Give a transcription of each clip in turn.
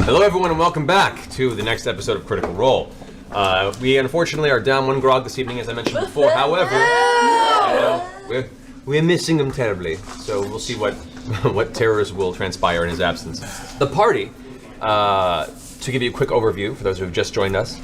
Hello everyone and welcome back to the next episode of Critical Role. We unfortunately are down one grog this evening, as I mentioned before. However, we're missing him terribly, so we'll see what terrors will transpire in his absence. The party, to give you a quick overview for those who have just joined us,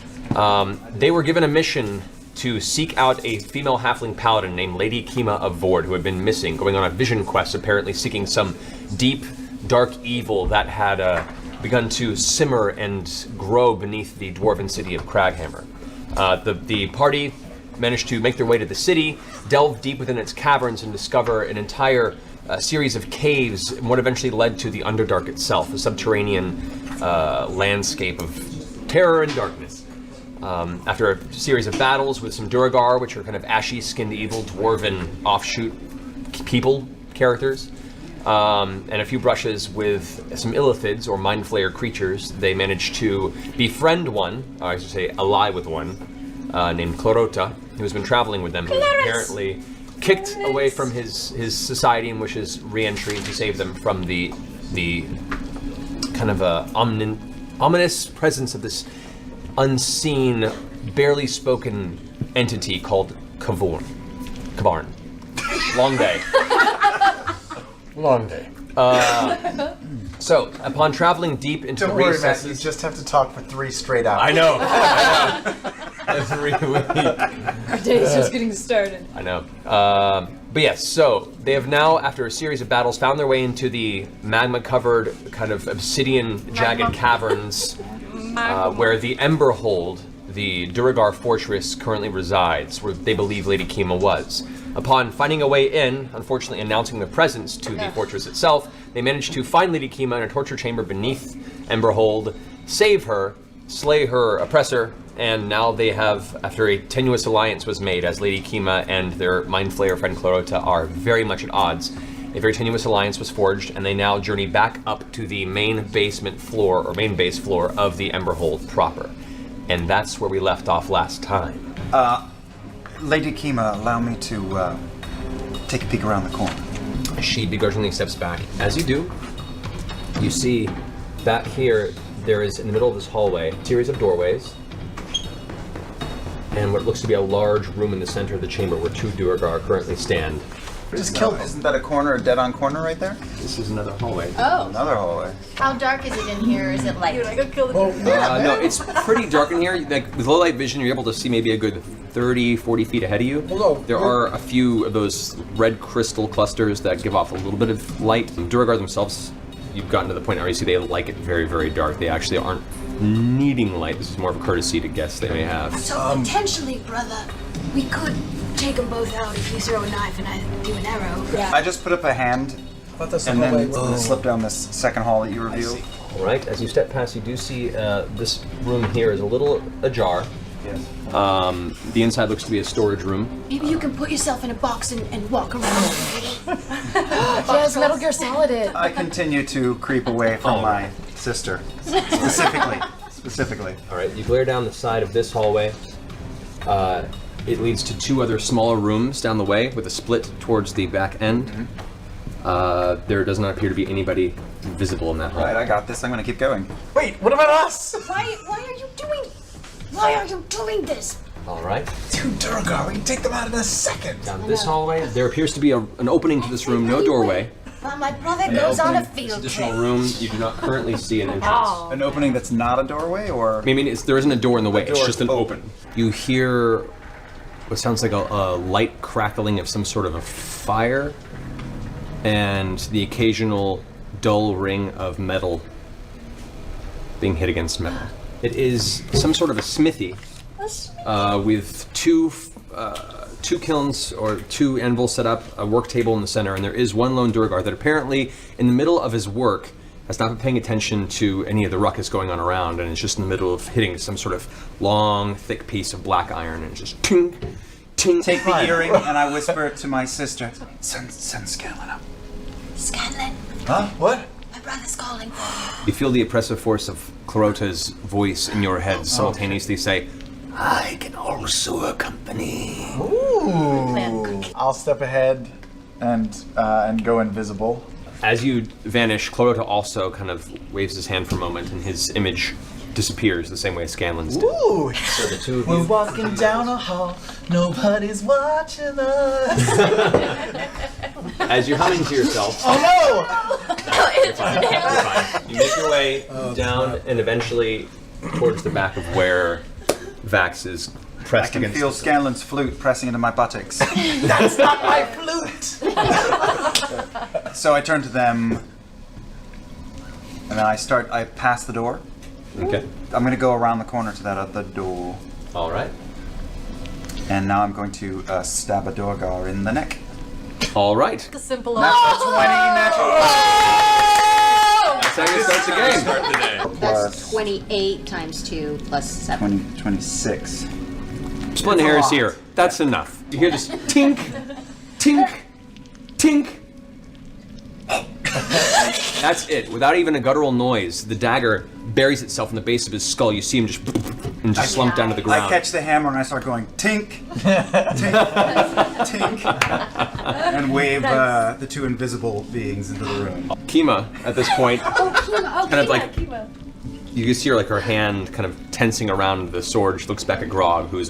they were given a mission to seek out a female halfling paladin named Lady Kima of Vord, who had been missing, going on a vision quest, apparently seeking some deep, dark evil that had begun to simmer and grow beneath the dwarven city of Craghammer. The party managed to make their way to the city, delve deep within its caverns, and discover an entire series of caves, and what eventually led to the Underdark itself, a subterranean landscape of terror and darkness. After a series of battles with some Duragar, which are kind of ashy-skinned evil dwarven offshoot people characters, and a few brushes with some illithids or mind flayer creatures, they managed to befriend one, or I should say ally with one, named Clarota, who has been traveling with them, who was apparently kicked away from his society and wishes re-entry to save them from the kind of ominous presence of this unseen, barely spoken entity called Kavarn. Long day. Long day. So, upon traveling deep into the recesses... Don't worry, Matt, you just have to talk for 3 straight hours. I know. That's really... Our day's just getting started. I know. But yes, so they have now, after a series of battles, found their way into the magma-covered, kind of obsidian, jagged caverns where the Emberhold, the Duragar fortress, currently resides, where they believe Lady Kima was. Upon finding a way in, unfortunately announcing their presence to the fortress itself, they managed to find Lady Kima in a torture chamber beneath Emberhold, save her, slay her oppressor, and now they have, after a tenuous alliance was made, as Lady Kima and their mind flayer friend Clarota are very much at odds, a very tenuous alliance was forged, and they now journey back up to the main basement floor, or main base floor, of the Emberhold proper. And that's where we left off last time. Lady Kima, allow me to take a peek around the corner. She begrudgingly steps back. As you do, you see back here, there is, in the middle of this hallway, a series of doorways, and what looks to be a large room in the center of the chamber where 2 Duragar currently stand. Just kill them. Isn't that a corner, a dead-on corner right there? This is another hallway. Oh. Another hallway. How dark is it in here? Is it light? Dude, I go kill the No, it's pretty dark in here. Like, with low light vision, you're able to see maybe a good 30, 40 feet ahead of you. There are a few of those red crystal clusters that give off a little bit of light. And Duragar themselves, you've gotten to the point where you see they like it very, very dark. They actually aren't needing light. This is more of a courtesy to guests they may have. So potentially, brother, we could take them both out if you throw a knife and I do an arrow. Yeah. I just put up a hand and then slip down this second hall that you revealed. All right, as you step past, you do see this room here is a little ajar. Yes. The inside looks to be a storage room. Maybe you can put yourself in a box and walk around. Yes, Metal Gear Solid it. I continue to creep away from my sister, specifically. All right, you glare down the side of this hallway. It leads to 2 other smaller rooms down the way with a split towards the back end. Mm-hmm. There does not appear to be anybody visible in that hall. Right, I got this. I'm gonna keep going. Wait, what about us? Why are you doing this? All right. 2 Duragar, we can take them out in a second. Down this hallway, there appears to be an opening to this room, no doorway. Well, my brother goes on a field Additional trip. room, you do not currently see an entrance. An opening that's not a doorway, or? I mean, there isn't a door in the way, it's door just an open. You hear what sounds like a light crackling of some sort of a fire, and the occasional dull ring of metal being hit against metal. It is some sort of a smithy with two kilns or 2 anvils set up, a work table in the center, and there is one lone Duragar that apparently, in the middle of his work, has not been paying attention to any of the ruckus going on around, and is just in the middle of hitting some sort of long, thick piece of black iron, and just ting, ting. Take the earring, and I whisper to my sister, send Scanlan up. Scanlan, Huh? What? my brother's calling for you. You feel the oppressive force of Clarota's voice in your head simultaneously say, I can also accompany. Ooh. I'll step ahead and go invisible. As you vanish, Clorota also kind of waves his hand for a moment, and his image disappears the same way Scanlan's did. Ooh! So the two of We're you, walking down a hall, nobody's watching us. as you're humming to yourself, Oh you're fine, you're fine. You make your way down and eventually towards the back of where Vax is I pressed can against. feel Scanlan's flute pressing into my buttocks. no! That's not my flute! So I turn to them, and then I pass the door. Okay. I'm going to go around the corner to that other door. All right. And now I'm going to stab a Dorgar in the neck. All right. The simple Natural 20, natural That's how you start the game. Start the day. That's 28 times 2 plus 7. 20, 26. Splitting hairs here. That's enough. You hear this tink, tink, tink. That's it. Without even a guttural noise, the dagger buries itself in the base of his skull. You see him just slump down to the ground. I catch the hammer and I start going tink, tink, tink, and wave the two invisible beings into the room. Kima, at this point, kind of like Kima. you can see her like her hand kind of tensing around the sword. She looks back at Grog, whose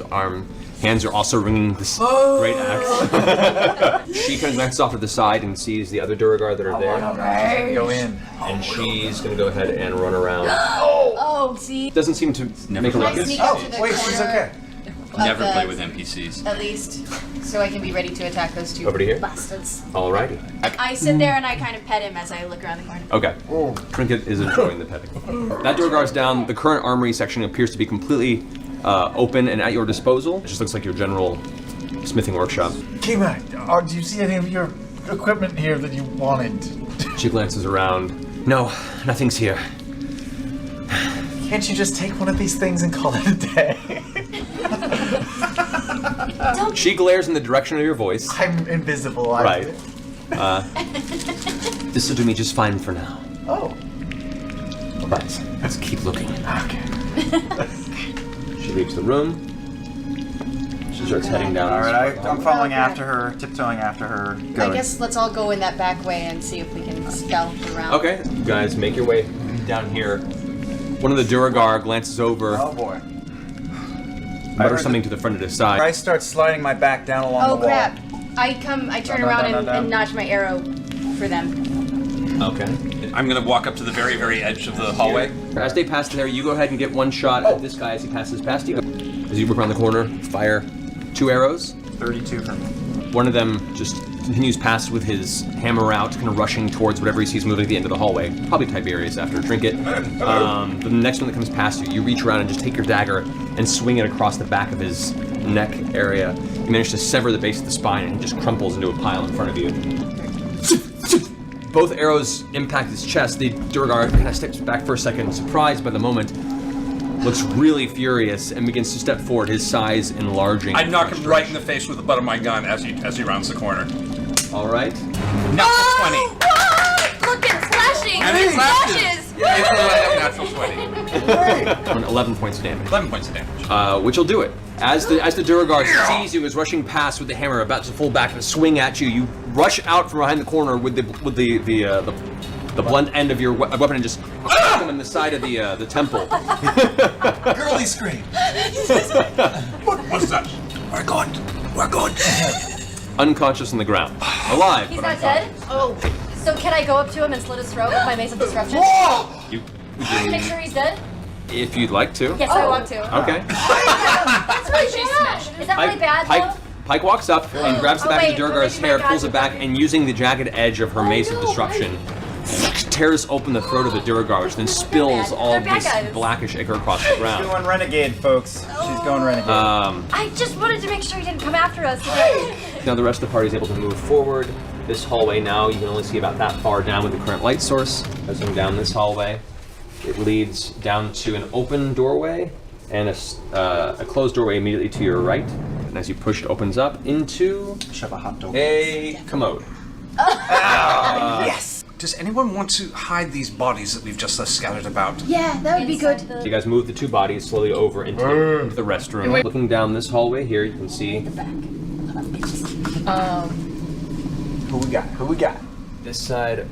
hands are also ringing this great axe. She kind of glances off to the side and sees the other Duragar that are there, Go in. and she's going to go ahead and run around. Oh, see? Doesn't seem to make a Can I ruckus. sneak up to the Wait, she's corner okay. Never the- play with NPCs. at least, so I can be ready to attack those two Over to here? bastards. Alrighty. I sit there and I kind of pet him as I look around the corner. Okay. Trinket is enjoying the petting. That Duragar's down. The current armory section appears to be completely open and at your disposal. It just looks like your general smithing workshop. Kima, do you see any of your equipment here that you wanted? She glances around. No, nothing's here. Can't you just take one of these things and call it a day? She glares in the direction of your voice. I'm invisible. Right. This will do me just fine for now. Oh. But let's keep looking. Okay. She leaves the room. She starts heading down. All right, I'm following after her, tiptoeing after her. Going. I guess let's all go in that back way and see if we can stealth around. Okay, you guys make your way down here. One of the Duragar glances over, Oh boy. mutters something to the front of his side. I start sliding my back down along Oh the wall. crap! I turn Down, around down, and, down, and notch my arrow for them. Okay. I'm gonna walk up to the very, very edge of the hallway. As they pass there, you go ahead and get one shot at this guy as he passes past you. As you work around the corner, fire 2 arrows. 32 for me. One of them just continues past with his hammer out, kind of rushing towards whatever he sees moving at the end of the hallway. Probably Tiberius after Trinket. The next one that comes past you, you reach around and just take your dagger and swing it across the back of his neck area. You manage to sever the base of the spine and he just crumples into a pile in front of you. Both arrows impact his chest. The Duragar kind of steps back for a second, surprised by the moment. Looks really furious and begins to step forward, his size enlarging. I knock him right in the face with the butt of my gun as he rounds the corner. All right. Natural 20. Look, it's flashing! And it flashes. It's a natural 20. 11 points of damage. 11 points of damage. Which will do it. As the Duragar sees you as rushing past with the hammer, about to pull back and swing at you, you rush out from behind the corner with the blunt end of your weapon and just him in the side of the temple. Girly scream. What's that? We're good. Unconscious on the ground. Alive. He's but not dead? Oh. So can I go up to him and slit his throat with my mace of disruption? You Make sure he's dead? if you'd like to. Yes, I want to. Okay. That's really bad. Is that really bad, though? Pike walks up and grabs the back wait, of the Duragar's maybe my hair, God pulls it would back, fucking- and using the jagged edge of her mace of no, disruption, tears open the throat of the Duragar, which then spills bad. all They're bad this guys. blackish ichor across the ground. Going renegade, folks. She's going renegade. I just wanted to make sure he didn't come after us. Now the rest of the party is able to move forward. This hallway now, you can only see about that far down with the current light source. As you come down this hallway, it leads down to an open doorway and a closed doorway immediately to your right. And as you push, it opens up into Shove a hot dog. a commode. Yes! Does anyone want to hide these bodies that we've just scattered about? Yeah, that would be good. So you guys move the 2 bodies slowly over into the restroom. Looking down this hallway here, you can see Who we got? this side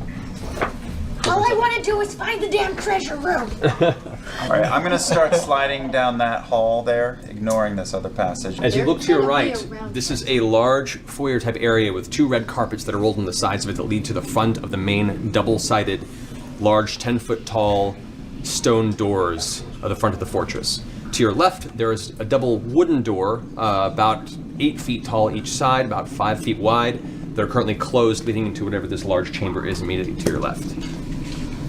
All I want to do is find the damn treasure room. All right, I'm gonna start sliding down that hall there, ignoring this other passage. As you look to your They're right, gonna be around. this is a large foyer-type area with 2 red carpets that are rolled on the sides of it that lead to the front of the main double-sided, large 10-foot-tall stone doors of the front of the fortress. To your left, there is a double wooden door, about 8 feet tall each side, about 5 feet wide. They're currently closed, leading into whatever this large chamber is immediately to your left.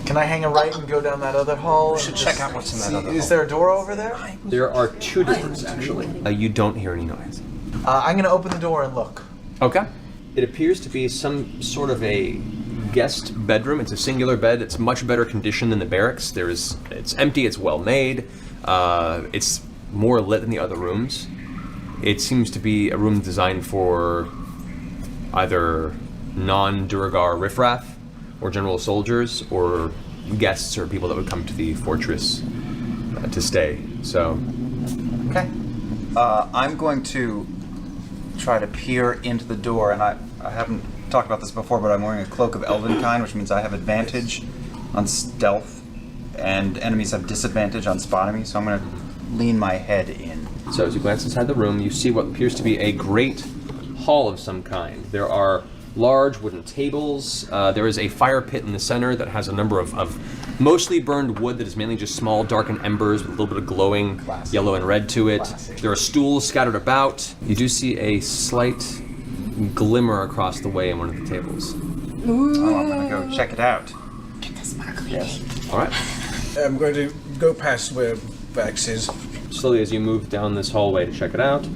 Can I hang a right and go down that other hall? We should check out what's in that other Is hall. there a door over there? There are 2 doors, actually. You don't hear any noise. I'm gonna open the door and look. Okay. It appears to be some sort of a guest bedroom. It's a singular bed. It's much better condition than the barracks. It's empty. It's well made. It's more lit than the other rooms. It seems to be a room designed for either non-Duragar riffraff or general soldiers or guests or people that would come to the fortress to stay. So, Okay. I'm going to try to peer into the door, and I haven't talked about this before, but I'm wearing a cloak of Elvenkind, which means I have advantage on stealth, and enemies have disadvantage on spotting me, so I'm going to lean my head in. So as you glance inside the room, you see what appears to be a great hall of some kind. There are large wooden tables. There is a fire pit in the center that has a number of mostly burned wood that is mainly just small darkened embers with a little bit of glowing yellow and red to it. There are stools scattered about. You do see a slight glimmer across the way in one of the tables. Oh, I'm going to go check it out. Get the sparkly thing. All right. I'm going to go past where Vax is. Slowly as you move down this hallway to check it out,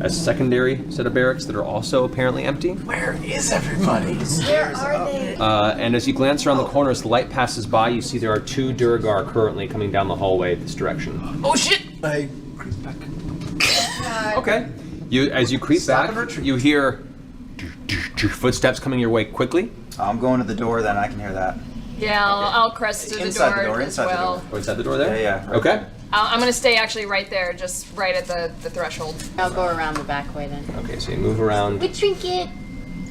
a secondary set of barracks that are also apparently empty. Where is everybody? Where are they? And as you glance around the corner, as the light passes by, you see there are 2 Duragar currently coming down the hallway this direction. Oh shit! I Okay. As you creep Stop back, and retreat. you hear footsteps coming your way quickly. I'm going to the door, then I can hear that. Yeah, I'll crest to the Inside door, the door, as inside the well. door. Oh, is that the door there? Yeah, yeah. Okay. I'm gonna stay actually right there, just right at the threshold. I'll go around the back way then. Okay, so you move around. The trinket.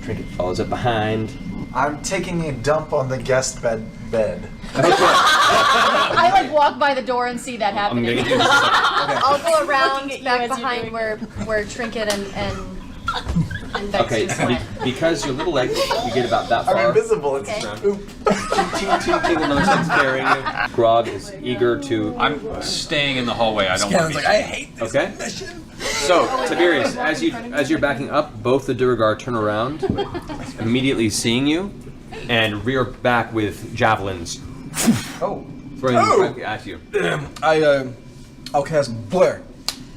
Trinket follows up behind. I'm taking a dump on the guest bed. I like walk by the door and see that I'm happening. gonna get you in just a second. I'll go around Looking at you back as you behind do where Trinket and Vex Okay, just went. because your little legs, you get about that far. I'm invisible. It's Okay. oop. Another set's carrying you. Grog is eager to. I'm staying in the hallway. I don't want to be. I hate this Okay. mission. So, Tiberius, as you're backing up, both the Duragar turn around, immediately seeing you, and rear back with javelins, Oh. throwing them directly at you. I'll cast Blur.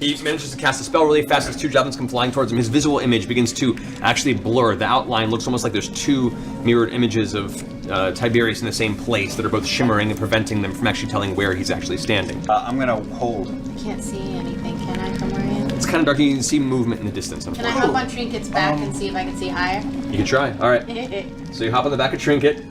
He manages to cast a spell really fast as 2 javelins come flying towards him. His visual image begins to actually blur. The outline looks almost like there's 2 mirrored images of Tiberius in the same place that are both shimmering and preventing them from actually telling where he's actually standing. I'm going to hold. I can't see anything, can I, from where I am? It's kind of dark, you can see movement in the distance, Can I unfortunately. hop on Trinket's back and see if I can see higher? You can try. All right. So you hop on the back of Trinket,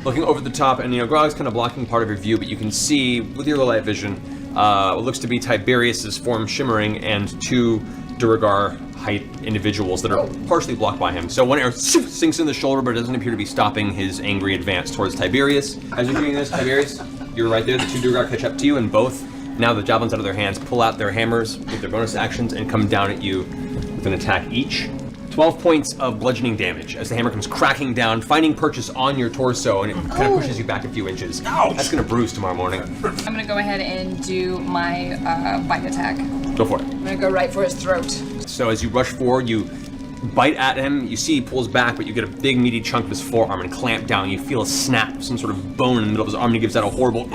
looking over the top, and Grog's kind of blocking part of your view, but you can see with your low light vision what looks to be Tiberius's form shimmering and 2 Duragar height individuals that are partially blocked by him. So one arrow sinks in the shoulder, but it doesn't appear to be stopping his angry advance towards Tiberius. As you're doing this, Tiberius, you're right there. The 2 Duragar catch up to you, and both, now the javelins out of their hands, pull out their hammers with their bonus actions and come down at you with an attack each. 12 points of bludgeoning damage as the hammer comes cracking down, finding purchase on your torso, and it kind of pushes you back a few inches. Ouch. That's gonna bruise tomorrow morning. I'm gonna go ahead and do my bite attack. Go for it. I'm gonna go right for his throat. So as you rush forward, you bite at him. You see he pulls back, but you get a big meaty chunk of his forearm and clamp down. You feel a snap, some sort of bone in the middle of his arm, and he gives out a horrible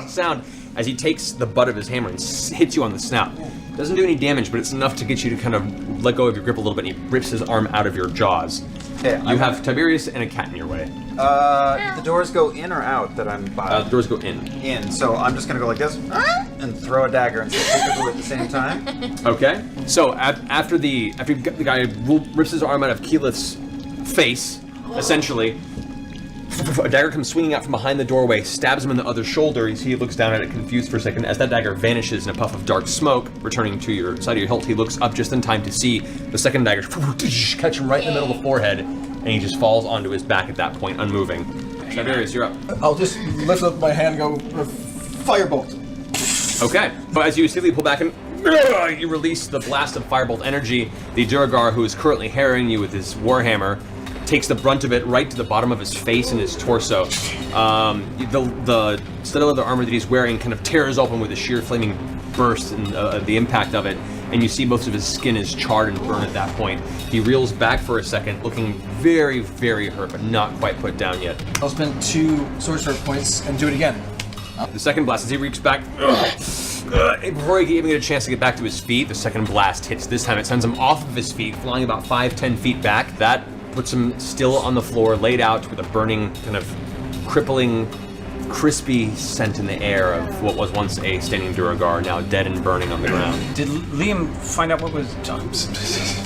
sound as he takes the butt of his hammer and hits you on the snout. Doesn't do any damage, but it's enough to get you to kind of let go of your grip a little bit, and he rips his arm out of your jaws. Okay, You have Tiberius and a cat in your way. The doors go in or out that I'm by? The doors go in. In, so I'm just gonna go like this and throw a dagger and say peekaboo at the same time. Okay. So after the guy rips his arm out of Keyleth's face, essentially, a dagger comes swinging out from behind the doorway, stabs him in the other shoulder. You see he looks down at it, confused for a second. As that dagger vanishes in a puff of dark smoke, returning to your side of your hilt, he looks up just in time to see the second dagger catch him right in the middle of the forehead, and he just falls onto his back at that point, unmoving. Tiberius, you're up. I'll just lift up my hand and go, firebolt. Okay, but as you simply pull back and you release the blast of firebolt energy, the Duragar, who is currently harrying you with his warhammer, takes the brunt of it right to the bottom of his face and his torso. The studded leather armor that he's wearing kind of tears open with a sheer flaming burst and the impact of it, and you see most of his skin is charred and burned at that point. He reels back for a second, looking very, very hurt, but not quite put down yet. I'll spend 2 sorcerer points and do it again. The second blast, as he reaches back, before he even get a chance to get back to his feet, the second blast hits. This time it sends him off of his feet, flying about 5-10 feet back. That puts him still on the floor, laid out with a burning, kind of crippling, crispy scent in the air of what was once a standing Duragar, now dead and burning on the ground. Did Liam find out what was...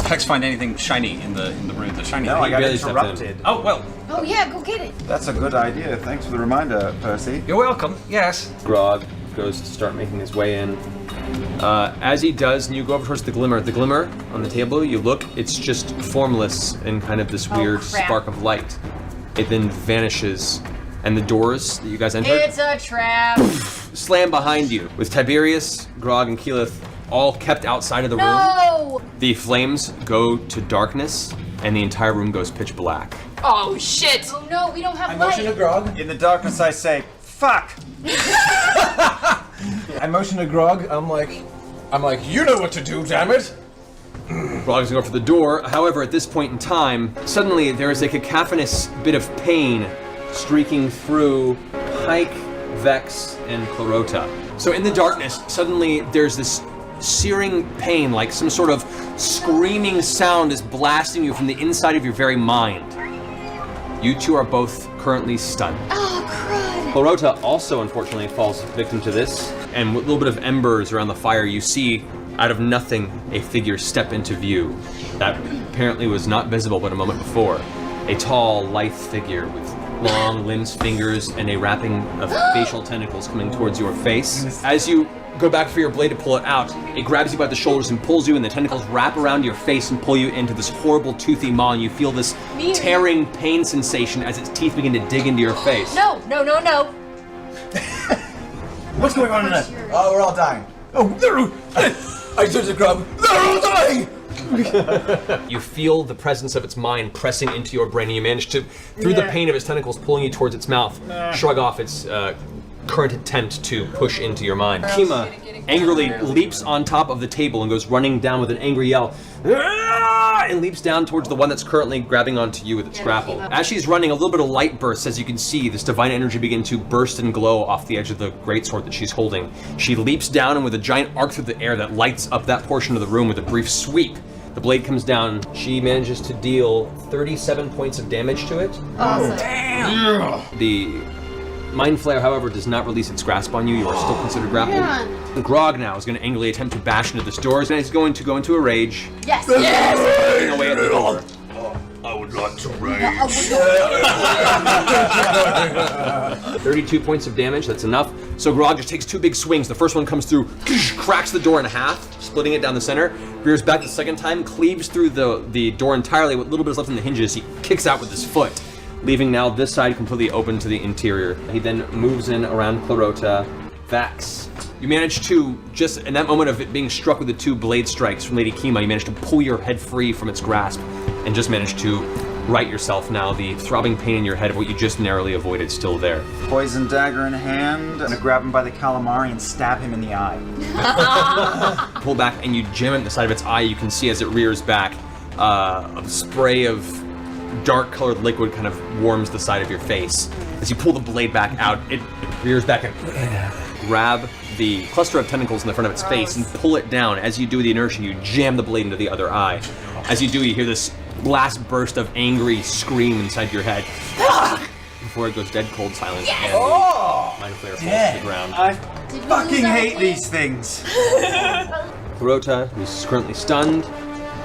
Hex find anything shiny in the room? The shiny No, thing? I got barely stepped interrupted. Oh, well. Oh yeah, go get it. That's a good idea. Thanks for the reminder, Percy. You're welcome. Yes. Grog goes to start making his way in. As he does, and you go over towards the glimmer. The glimmer on the table, you look, it's just formless in kind of this weird crap. spark of light. It then vanishes, and the doors that you guys entered It's a trap. slam behind you, with Tiberius, Grog, and Keyleth all kept outside of the room. No. The flames go to darkness, and the entire room goes pitch black. Oh shit! Oh no, we don't have I motion to light. Grog. In the darkness, I say, fuck! I motion to Grog. I'm like, you know what to do, damn it! Grog's gonna go for the door. However, at this point in time, suddenly there is a cacophonous bit of pain streaking through Pike, Vex, and Clarota. So in the darkness, suddenly there's this searing pain, like some sort of screaming sound is blasting you from the inside of your very mind. You two are both currently stunned. Oh crud. Clarota also, unfortunately, falls victim to this, and with a little bit of embers around the fire, you see, out of nothing, a figure step into view that apparently was not visible but a moment before. A tall, lithe figure with long limbs, fingers, and a wrapping of facial tentacles coming towards your face. As you go back for your blade to pull it out, it grabs you by the shoulders and pulls you, and the tentacles wrap around your face and pull you into this horrible toothy maw, and you feel this tearing pain sensation as its teeth begin to dig into your face. No. What's going on in that? Oh, we're all dying. Oh, I turn to Grog. They're all dying! You feel the presence of its mind pressing into your brain, and you manage to, through the pain of its tentacles pulling you towards its mouth, shrug off its current attempt to push into your mind. Kima angrily leaps on top of the table and goes running down with an angry yell, and leaps down towards the one that's currently grabbing onto you with its grapple. As she's running, a little bit of light bursts as you can see this divine energy begin to burst and glow off the edge of the greatsword that she's holding. She leaps down, and with a giant arc through the air that lights up that portion of the room with a brief sweep, the blade comes down. She manages to deal 37 points of damage to it. Awesome. The Mind Flare, however, does not release its grasp on you. You are still considered grappled. Grog now is going to angrily attempt to bash into this door, and he's going to go into a rage. Yes. Banging away at the door. I would like to rage. 32 points of damage, that's enough. So Grog just takes 2 big swings. The first one comes through, cracks the door in half, splitting it down the center. Rears back the second time, cleaves through the door entirely. What little bit is left in the hinges, he kicks out with his foot, leaving now this side completely open to the interior. He then moves in around Clarota. Vax, you manage to, just in that moment of it being struck with the 2 blade strikes from Lady Kima, you manage to pull your head free from its grasp and just manage to right yourself now. The throbbing pain in your head of what you just narrowly avoided still there. Poison dagger in hand. I'm gonna grab him by the calamari and stab him in the eye. Pull back and you jam it in the side of its eye. You can see as it rears back, a spray of dark colored liquid kind of warms the side of your face. As you pull the blade back out, it rears back and grab the cluster of tentacles in the front of its face and pull it down. As you do the inertia, you jam the blade into the other eye. As you do, you hear this last burst of angry scream inside your head before it goes dead cold silent and Mind Flare falls to the ground. I fucking hate these things. Clarota, who's currently stunned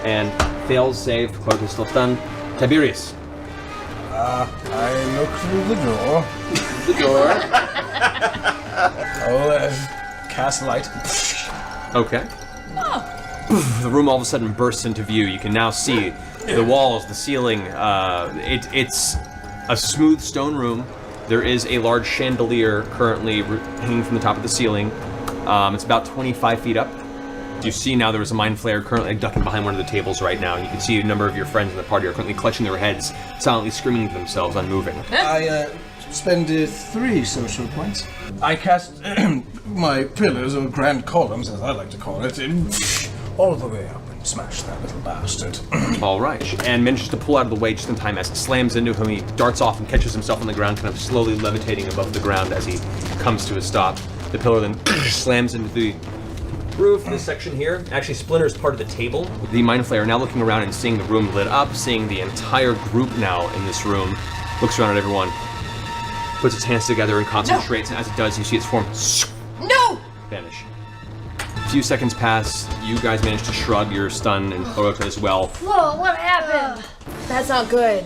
and fails save. Clarota's still stunned. Tiberius. I look through the door. The door. I'll cast light. Okay. The room all of a sudden bursts into view. You can now see the walls, the ceiling. It's a smooth stone room There is a large chandelier currently hanging from the top of the ceiling. It's about 25 feet up. You see now there is a mind flayer currently ducking behind one of the tables right now. You can see a number of your friends in the party are currently clutching their heads, silently screaming to themselves, unmoving. I spend 3 social points. I cast my pillars, or grand columns, as I like to call it, all the way up and smash that little bastard. All right, and manages to pull out of the way just in time as it slams into him. He darts off and catches himself on the ground, kind of slowly levitating above the ground as he comes to a stop. The pillar then slams into the roof. This section here actually splinters part of the table. The mind flayer now looking around and seeing the room lit up, seeing the entire group now in this room, looks around at everyone, puts its hands together and concentrates, and as it does, you see its form vanish. A few seconds pass, you guys manage to shrug, you're stunned, and Oroka as well. Whoa, what happened? That's not good.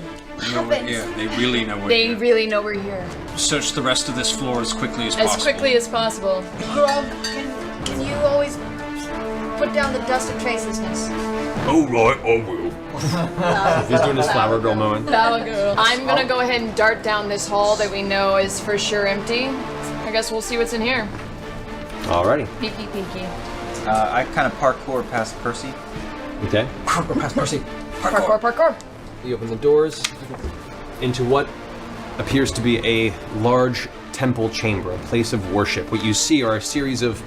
Yeah, they really know we're They here. really know we're here. Search the rest of this floor as quickly as possible. As quickly as possible. Grog, can you always put down the dust of tracelessness? Oh, right, I will. He's doing his flower girl moment. I'm gonna go ahead and dart down this hall that we know is for sure empty. I guess we'll see what's in here. Alrighty. Peeky peeky. I kind of parkour past Percy. Okay. Past Percy. Parkour. You open the doors into what appears to be a large temple chamber, a place of worship. What you see are a series of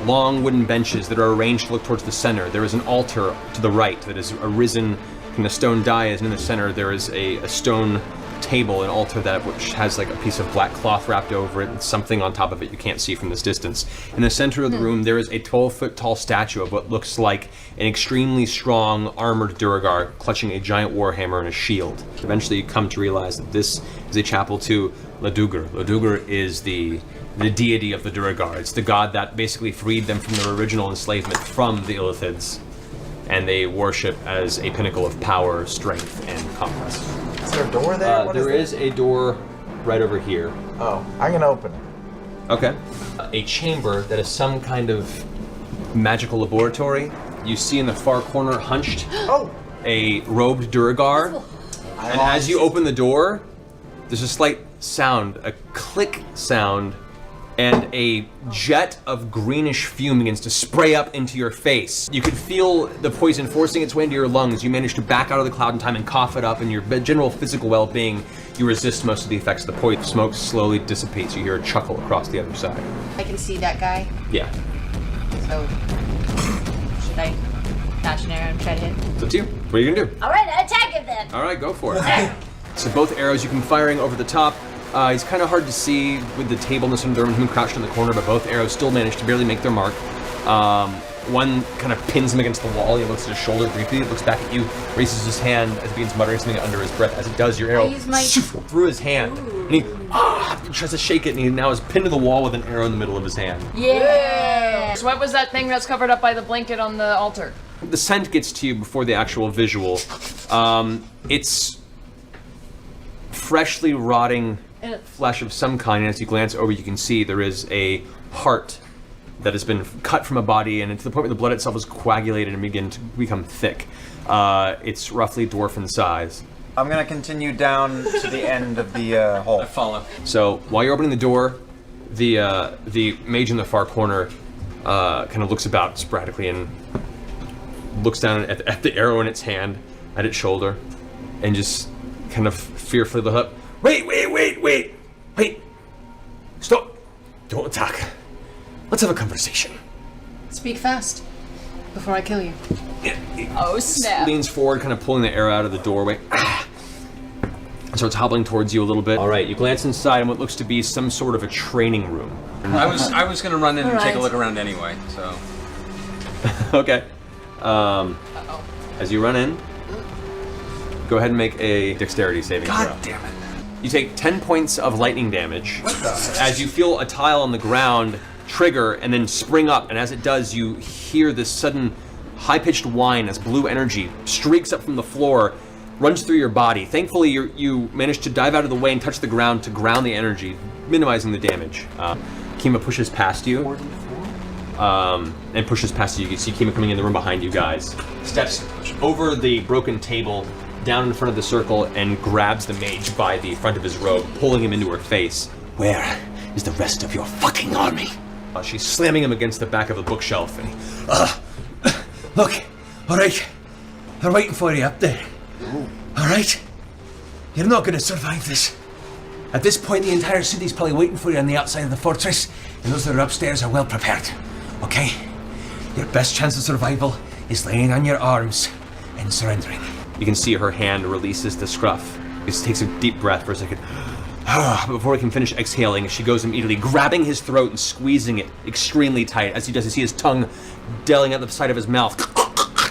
long wooden benches that are arranged to look towards the center. There is an altar to the right that is arisen from the stone dais, and in the center there is a stone table, an altar that which has like a piece of black cloth wrapped over it and something on top of it you can't see from this distance. In the center of the room there is a 12-foot tall statue of what looks like an extremely strong armored Duergar clutching a giant warhammer and a shield. Eventually you come to realize that this is a chapel to Ladugur. Ladugur is the deity of the Duergar. It's the god that basically freed them from their original enslavement from the Illithids, and they worship as a pinnacle of power, strength, and conquest. Is there a door there? What There is a door right over here. Oh, I'm gonna open it. Okay. A chamber that is some kind of magical laboratory. You see in the far corner, hunched, a robed Duergar. And as you open the door, there's a slight sound, a click sound, and a jet of greenish fume begins to spray up into your face. You can feel the poison forcing its way into your lungs. You manage to back out of the cloud in time and cough it up, and your general physical well-being, you resist most of the effects of the poison. Smoke slowly dissipates. You hear a chuckle across the other side. I can see that guy, Yeah, so should I dash an arrow and try to hit? it's up to you. What are you gonna do? All right, attack him then. All right, go for it. So both arrows you can firing over the top. He's kind of hard to see with the table in the center of the room, him crouched in the corner, but both arrows still manage to barely make their mark. One kind of pins him against the wall. He looks at his shoulder briefly, looks back at you, raises his hand as he begins muttering something under his breath. As it does, your arrow use my- through his hand, and he tries to shake it, and he now is pinned to the wall with an arrow in the middle of his hand. Yeah. So what was that thing that's covered up by the blanket on the altar? The scent gets to you before the actual visual. It's freshly rotting flesh of some kind, and as you glance over, you can see there is a heart that has been cut from a body, and to the point where the blood itself is coagulated and begin to become thick. It's roughly dwarf in size. I'm gonna continue down to the end of the hall. I follow. So while you're opening the door, the mage in the far corner kind of looks about sporadically and looks down at the arrow in its hand, at its shoulder, and just kind of fearfully looks up. Wait! Stop! Don't attack. Let's have a conversation. Speak fast before I kill you. Oh snap. Leans forward, kind of pulling the arrow out of the doorway. And starts hobbling towards you a little bit. All right, you glance inside in what looks to be some sort of a training room. I was gonna run in and take a Alright. look around anyway, so. Okay. As you run in, go ahead and make a dexterity saving throw. God damn it. You take 10 points of lightning damage as you feel a tile on the ground trigger and then spring up, and as it does, you hear this sudden high-pitched whine as blue energy streaks up from the floor, runs through your body. Thankfully, you manage to dive out of the way and touch the ground to ground the energy, minimizing the damage. Kima pushes past you. And pushes past you. You can see Kima coming in the room behind you guys. Steps over the broken table down in front of the circle and grabs the mage by the front of his robe, pulling him into her face. Where is the rest of your fucking army? She's slamming him against the back of a bookshelf, and Look, all right. They're waiting for you up there. All right? You're not going to survive this. At this point, the entire city's probably waiting for you on the outside of the fortress, and those that are upstairs are well prepared. Okay? Your best chance of survival is laying on your arms and surrendering. you can see her hand releases the scruff. He just takes a deep breath for a second. Before he can finish exhaling, she goes immediately, grabbing his throat and squeezing it extremely tight. As he does, you see his tongue delling out the side of his mouth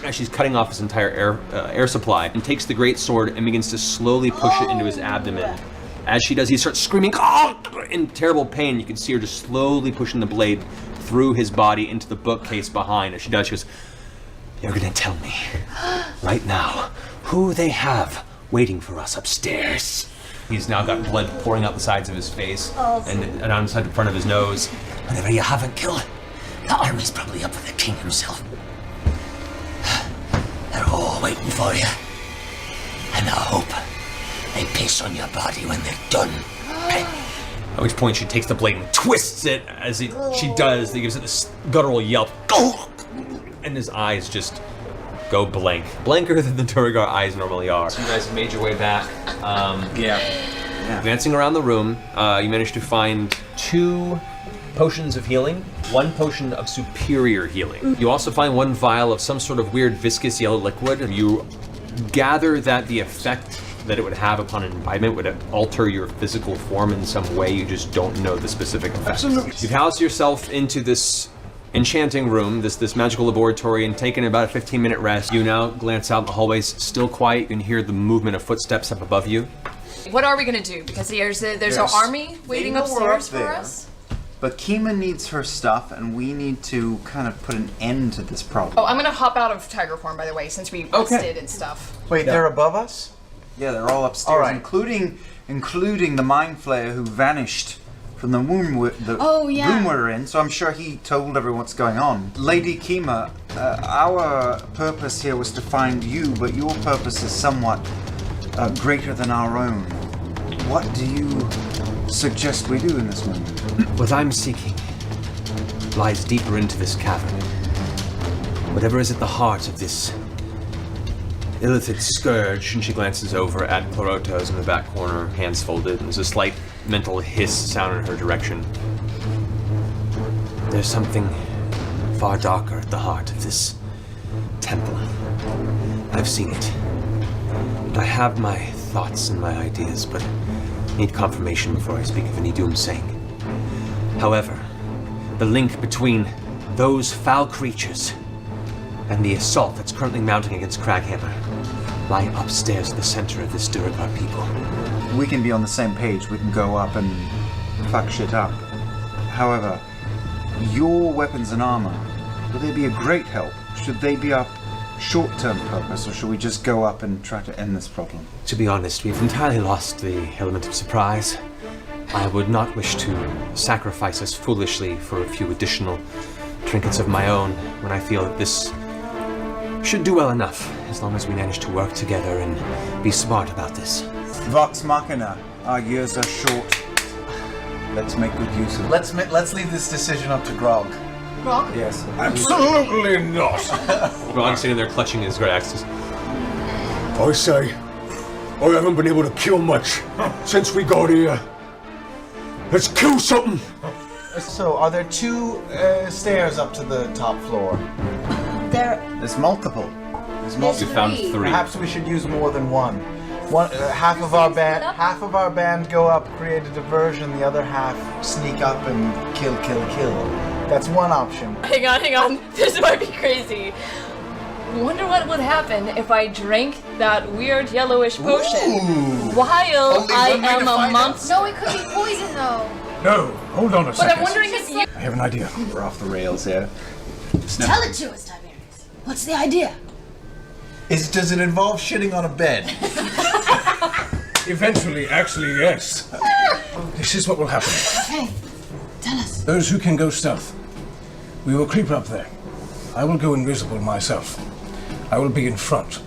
as she's cutting off his entire air supply, and takes the great sword and begins to slowly push it into his abdomen. As she does, he starts screaming in terrible pain. You can see her just slowly pushing the blade through his body into the bookcase behind. As she does, she goes, "You're gonna tell me right now who they have waiting for us upstairs." He's now got blood pouring out the sides of his face and down the front of his nose. Whatever you haven't killed, the army's probably up with the king himself. They're all waiting for you. And I hope they piss on your body when they're done. At which point she takes the blade and twists it. As she does, he gives it this guttural yelp. And his eyes just go blank. Blanker than the Durgar eyes normally are. So you guys have made your way back. Advancing around the room, you managed to find 2 potions of healing, 1 potion of superior healing. You also find 1 vial of some sort of weird viscous yellow liquid. You gather that the effect that it would have upon an imbibement would alter your physical form in some way. You just don't know the specific effect. Absolutely. You've housed yourself into this enchanting room, this magical laboratory, and taken about a 15-minute rest. You now glance out in the hallways, still quiet. You can hear the movement of footsteps up above you. What are we gonna do? Because there's an army waiting upstairs for us. But Kima needs her stuff, and we need to kind of put an end to this problem. Oh, I'm gonna hop out of tiger form, by the way, since we rested and stuff. Wait, they're above us? Yeah, they're all upstairs, All right. including the mind flayer who vanished from the room we're in. So I'm sure he told everyone what's going on. Lady Kima, our purpose here was to find you, but your purpose is somewhat greater than our own. What do you suggest we do in this moment? What I'm seeking lies deeper into this cavern. Whatever is at the heart of this illithid scourge. And she glances over at Clorotos in the back corner, hands folded, and there's a slight mental hiss sound in her direction. There's something far darker at the heart of this temple. I've seen it. And I have my thoughts and my ideas, but I need confirmation before I speak of any doomsaying. However, the link between those foul creatures and the assault that's currently mounting against Craghammer lie upstairs at the center of this Durgar people. We can be on the same page. We can go up and fuck shit up. However, your weapons and armor, will they be a great help? Should they be our short-term purpose, or should we just go up and try to end this problem? To be honest, we've entirely lost the element of surprise. I would not wish to sacrifice us foolishly for a few additional trinkets of my own when I feel that this should do well enough, as long as we manage to work together and be smart about this. VOX MACHINA, our years are short. Let's make good use of it. Let's leave this decision up to Grog. Grog? Yes. Absolutely not. Grog's sitting there clutching his great axes. I say, I haven't been able to kill much since we got here. Let's kill something. So, are there 2 stairs up to the top floor? There's multiple. You found 3. Perhaps we should use more than one. Half of our band go up, create a diversion. The other half sneak up and kill. That's one option. Hang on. This might be crazy. Wonder what would happen if I drank that weird yellowish potion while I am amongst. No, it could be poison though. No, hold on a But second. I'm wondering if you. I have an idea. We're off the rails here. Tell it to us, Tiberius. What's the idea? Does it involve shitting on a bed? Eventually, actually, yes. This is what will happen. Okay, tell us. Those who can go stealth, we will creep up there. I will go invisible myself. I will be in front.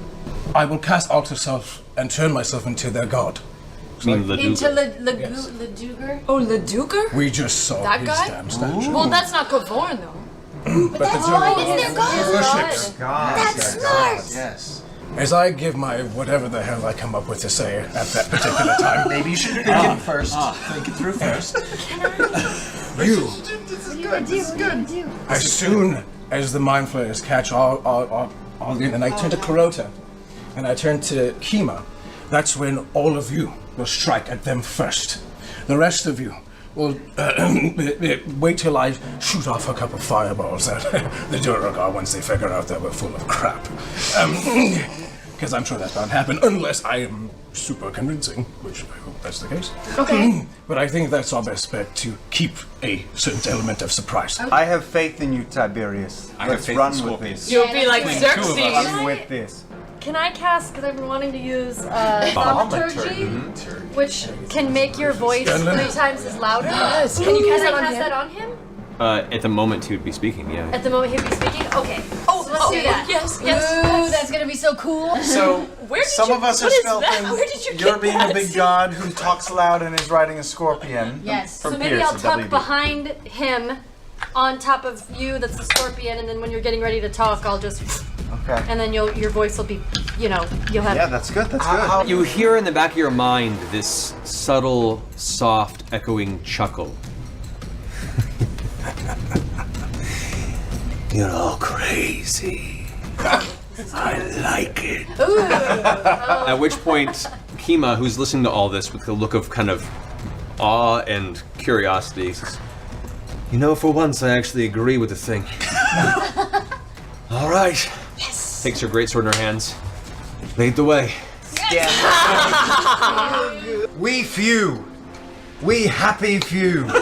I will cast Alter Self and turn myself into their god. Into Leduger? Oh, Leduger? We just saw That his guy? damn statue. Well, that's not Gavorn, though. But That's the why Duergar it's their god. worships. That's smart. Yes. As I give my whatever the hell I come up with to say at that particular time. Maybe you should think it first. Think it through first. You, What do you do? as soon as the Mind Flayers catch all in, and I turn to Clarota, and I turn to Kima, that's when all of you will strike at them first. The rest of you will wait till I shoot off a couple fireballs at the Duergar once they figure out that we're full of crap. Because I'm sure that's bound to happen, unless I am super convincing, which I hope that's the case. Okay. But I think that's our best bet, to keep a certain element of surprise. I have faith in you, Tiberius. I have Let's faith run in with Scorpius. this. You'll be like Between the two of Xerxes. us. Run with this. Can I cast, because I've been wanting to use thaumaturgy, which can make your voice 3 times as louder? Yes. Can you cast that on him? At the moment he would be speaking, yeah. At the moment he'd be speaking? Okay. Oh, let's do that. Yes, Ooh, that's gonna be so cool. So, Where did some you, of us are what is that? spelling Where did you you're get being that? a big god who talks loud and is riding a scorpion. Yes. So From maybe Pierce I'll at tuck WB. behind him on top of you, that's the scorpion, and then when you're getting ready to talk, I'll just, Okay. and then your voice will be, you'll have. Yeah, that's good. That's How- good. You hear in the back of your mind this subtle, soft, echoing chuckle. You're all crazy. I like it. At which point, Kima, who's listening to all this with a look of kind of awe and curiosity, says, You know, for once I actually agree with the thing. All right. takes her greatsword in her hands. Lead the way. We few. We happy few. We're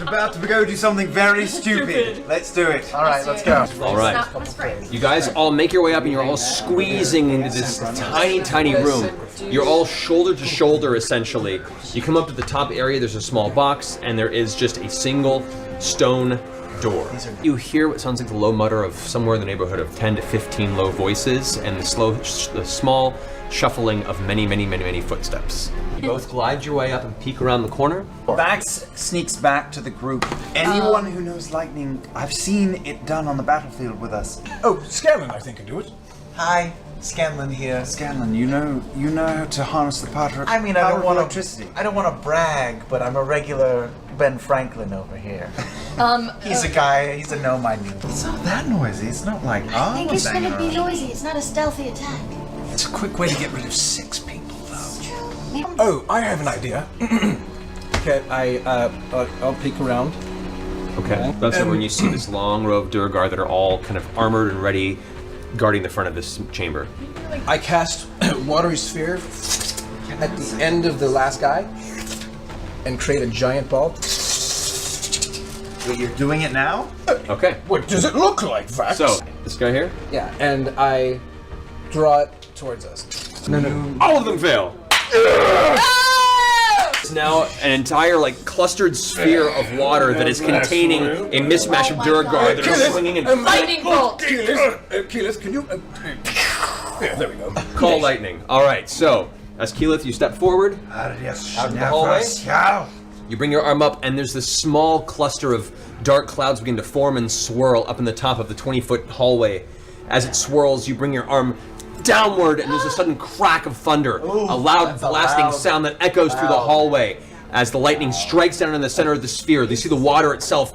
about to go do something very stupid. Let's do it. All right, let's go. All right. You guys all make your way up and you're all squeezing into this tiny, tiny room. You're all shoulder to shoulder, essentially. You come up to the top area, there's a small box, and there is just a single stone door. You hear what sounds like the low mutter of somewhere in the neighborhood of 10 to 15 low voices and the small shuffling of many footsteps. You both glide your way up and peek around the corner. Vax sneaks back to the group. Anyone who knows lightning, I've seen it done on the battlefield with us. Oh, Scanlan, I think, can do it. Hi, Scanlan here. Scanlan, you know how to harness the power. I mean, I don't want electricity. I don't want to brag, but I'm a regular Ben Franklin over here. He's a guy. He's a gnome I knew. It's not that noisy. It's not like I think it's gonna be noisy. It's not a stealthy attack. It's a quick way to get rid of 6 people, though. Oh, I have an idea. Okay, I'll peek around. Okay. That's when you see this long row of Duergar that are all kind of armored and ready, guarding the front of this chamber. I cast Watery Sphere at the end of the last guy and create a giant ball. Wait, you're doing it now? Okay. What does it look like, Vax? So, this guy here? Yeah, and I draw it towards us. No. All of them fail! It's now an entire, clustered sphere of water that is containing a mismatch of Duergar that are swinging and... Lightning bolt! Keyleth, can you... Yeah, there we go. Call lightning. Alright, so, as Keyleth, you step forward, out of the hallway. You bring your arm up, and there's this small cluster of dark clouds begin to form and swirl up in the top of the 20-foot hallway. As it swirls, you bring your arm downward, and there's a sudden crack of thunder, a loud blasting sound that echoes through the hallway. As the lightning strikes down in the center of the sphere, you see the water itself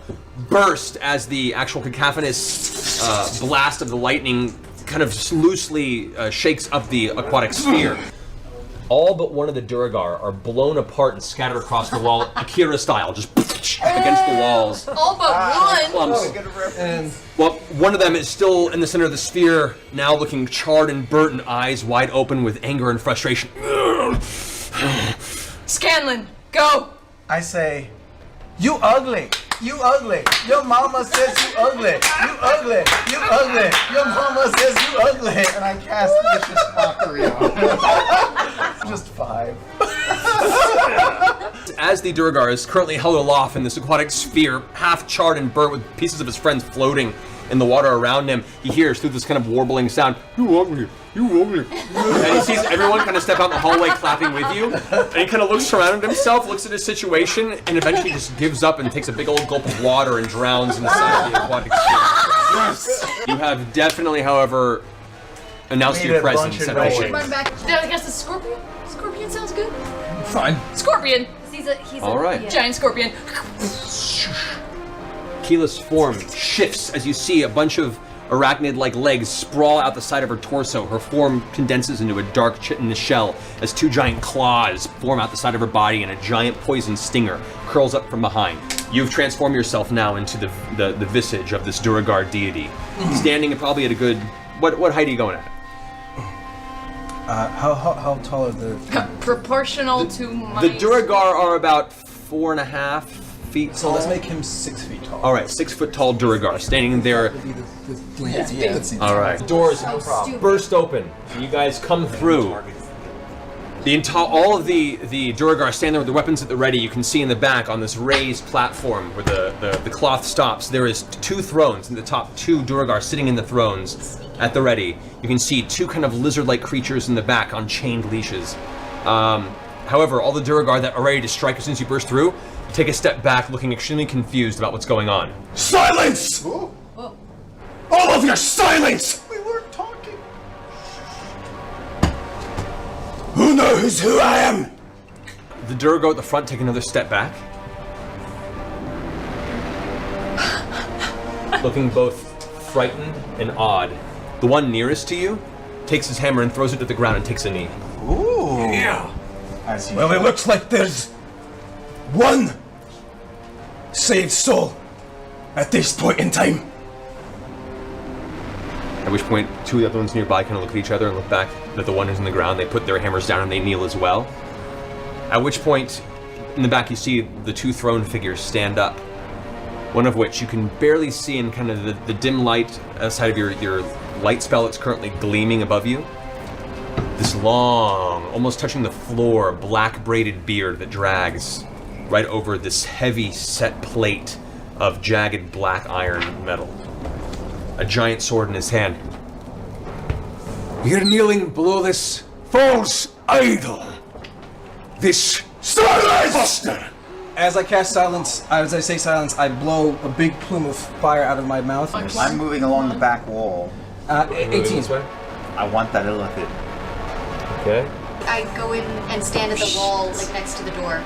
burst as the actual cacophonous blast of the lightning kind of loosely shakes up the aquatic sphere. All but one of the Duergar are blown apart and scattered across the wall, Akira style, just against the walls. All but one? Clumps. Well, one of them is still in the center of the sphere, now looking charred and burnt and eyes wide open with anger and frustration. Scanlan, go! I say, you ugly. You ugly. Your mama says you ugly. You ugly. You ugly. Your mama says you ugly. And I cast vicious mockery on him. Just 5. As the Duergar is currently held aloft in this aquatic sphere, half charred and burnt with pieces of his friends floating in the water around him, he hears through this kind of warbling sound, "You ugly, you ugly." And he sees everyone kind of step out in the hallway clapping with you. And he kind of looks around at himself, looks at his situation, and eventually just gives up and takes a big old gulp of water and drowns inside the aquatic sphere. You have definitely, however, announced your presence at the ship. Run back. I guess the scorpion? Scorpion sounds good. Fine. Scorpion! He's a All right. Giant scorpion. Keela's form shifts as you see a bunch of arachnid-like legs sprawl out the side of her torso. Her form condenses into a dark chitinous shell as two giant claws form out the side of her body and a giant poison stinger curls up from behind. You've transformed yourself now into the visage of this Duragar deity. Standing probably at a good... What height are you going at? How tall are the... Proportional to my... The Duragar are about 4.5 feet tall. So let's make him 6 feet tall. All right, 6 foot tall Duragar standing there. All right. Doors burst open. You guys come through. All of the Duragar stand there with their weapons at the ready. You can see in the back on this raised platform where the cloth stops, there is 2 thrones in the top, 2 Duragar sitting in the thrones at the ready. You can see 2 kind of lizard-like creatures in the back on chained leashes. However, all the Duragar that are ready to strike as soon as you burst through take a step back, looking extremely confused about what's going on. Silence! Oh. All of your silence! We weren't talking. Who knows who I am? The Duragar at the front take another step back. Looking both frightened and odd. The one nearest to you takes his hammer and throws it to the ground and takes a knee. Ooh. Yeah. Well, it looks like there's one saved soul at this point in time. At which point, 2 of the other ones nearby kind of look at each other and look back at the one who's on the ground. They put their hammers down and they kneel as well. At which point, in the back you see the 2 throne figures stand up. One of which you can barely see in kind of the dim light outside of your light spell that's currently gleaming above you. This long, almost touching the floor, black braided beard that drags right over this heavy set plate of jagged black iron metal. A giant sword in his hand. You're kneeling below this false idol. This silence! As I cast silence, as I say silence, I blow a big plume of fire out of my mouth. I'm moving along the back wall. 18. I want that illithid. Okay. I go in and stand at the wall, like next to the door.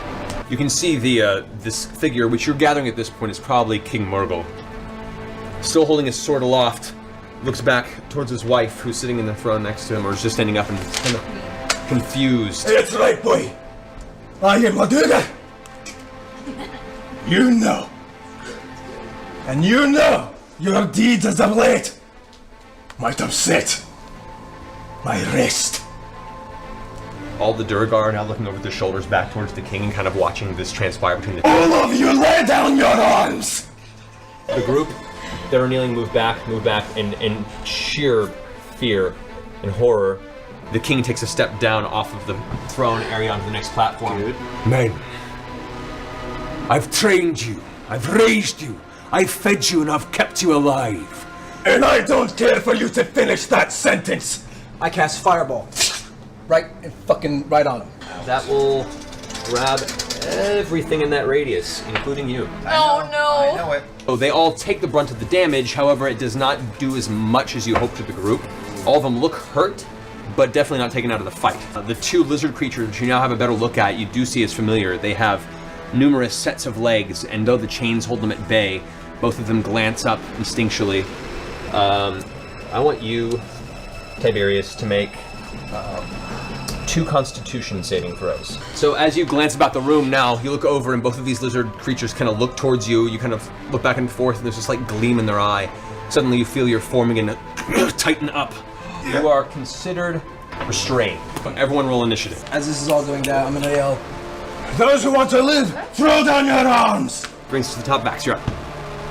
You can see this figure, which you're gathering at this point is probably King Murgle. Still holding his sword aloft, looks back towards his wife, who's sitting in the throne next to him, or is just standing up and kind of confused. That's right, boy. I am Maduga. You know. And you know your deeds as of late might upset my rest. All the Duragar are now looking over their shoulders back towards the king and kind of watching this transpire between the two. All of you lay down your arms! The group that are kneeling move back, and in sheer fear and horror, the king takes a step down off of the throne area onto the next platform. Men, I've trained you, I've raised you, I've fed you, and I've kept you alive. And I don't care for you to finish that sentence! I cast Fireball. Right on him. That will grab everything in that radius, including you. Oh no! I know it. So they all take the brunt of the damage, however, it does not do as much as you hoped to the group. All of them look hurt, but definitely not taken out of the fight. The 2 lizard creatures you now have a better look at, you do see as familiar. They have numerous sets of legs, and though the chains hold them at bay, both of them glance up instinctually. I want you, Tiberius, to make 2 Constitution saving throws. So as you glance about the room now, you look over and both of these lizard creatures kind of look towards you. You kind of look back and forth and there's this like gleam in their eye. Suddenly you feel you're forming and tighten up. You are considered restrained. Everyone roll initiative. As this is all going down, I'm gonna yell, Those who want to live, throw down your arms! Brings us to the top backs, you're up.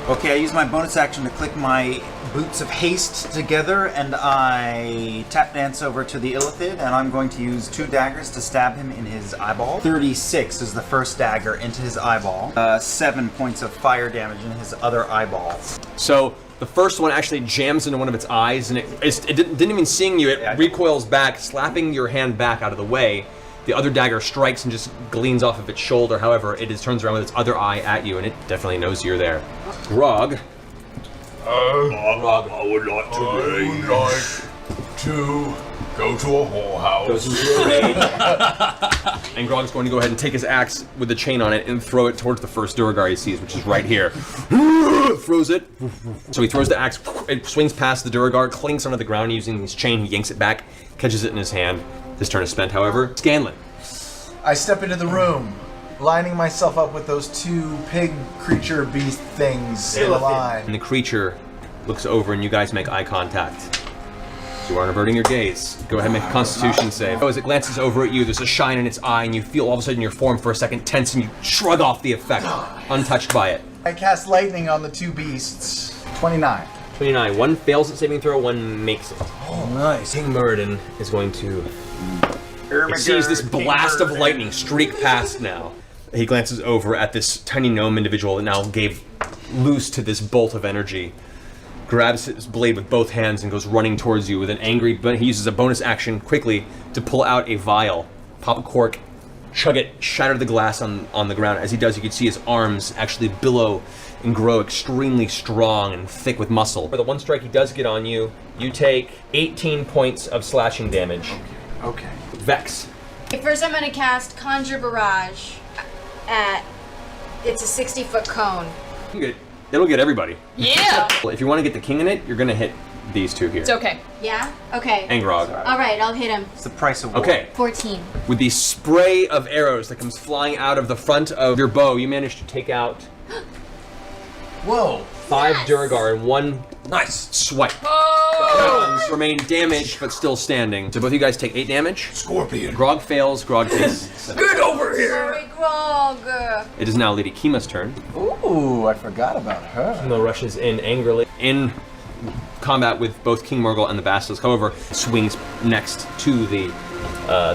Okay, I use my bonus action to click my Boots of Haste together, and I tap dance over to the Illithid, and I'm going to use 2 daggers to stab him in his eyeball. 36 is the first dagger into his eyeball. 7 points of fire damage in his other eyeball. So the first one actually jams into one of its eyes, and it didn't even seeing you. It recoils back, slapping your hand back out of the way. The other dagger strikes and just gleans off of its shoulder. However, it turns around with its other eye at you, and it definitely knows you're there. Grog. I would like to go to a whorehouse. Goes into a rage. And Grog's going to go ahead and take his axe with the chain on it and throw it towards the first Duergar he sees, which is right here. Throws it. So he throws the axe, it swings past the Duergar, clinks onto the ground using his chain, he yanks it back, catches it in his hand. His turn is spent, however. Scanlan. I step into the room, lining myself up with those 2 pig creature beast things in a line. And the creature looks over and you guys make eye contact. You aren't averting your gaze. Go ahead and make a Constitution save. As it glances over at you, there's a shine in its eye, and you feel all of a sudden your form for a second tense, and you shrug off the effect, untouched by it. I cast lightning on the 2 beasts. 29. 29. One fails at saving throw, one makes it. Oh, nice. King Muradin is going to... It sees this blast of lightning streak past now. He glances over at this tiny gnome individual that now gave loose to this bolt of energy. Grabs his blade with both hands and goes running towards you with an angry, but he uses a bonus action quickly to pull out a vial, pop a cork, chug it, shatter the glass on the ground. As he does, you can see his arms actually billow and grow extremely strong and thick with muscle. For the one strike he does get on you, you take 18 points of slashing damage. Okay. Vex. Okay, first I'm gonna cast Conjure Barrage at, it's a 60-foot cone. It'll get everybody. Yeah. If you want to get the king in it, you're gonna hit these 2 here. It's okay. Yeah? Okay. And Grog. Alright, I'll hit him. It's the price of war. Okay. 14. With the spray of arrows that comes flying out of the front of your bow, you manage to take out Whoa. 5 Duergar in one swipe. Guns remain damaged, but still standing. So both of you guys take 8 damage. Scorpion. Grog fails, Grog takes. Get over here! Sorry, Grog. It is now Lady Kima's turn. Ooh, I forgot about her. Kima rushes in angrily. In combat with both King Murgle and the Basilisk, however, swings next to the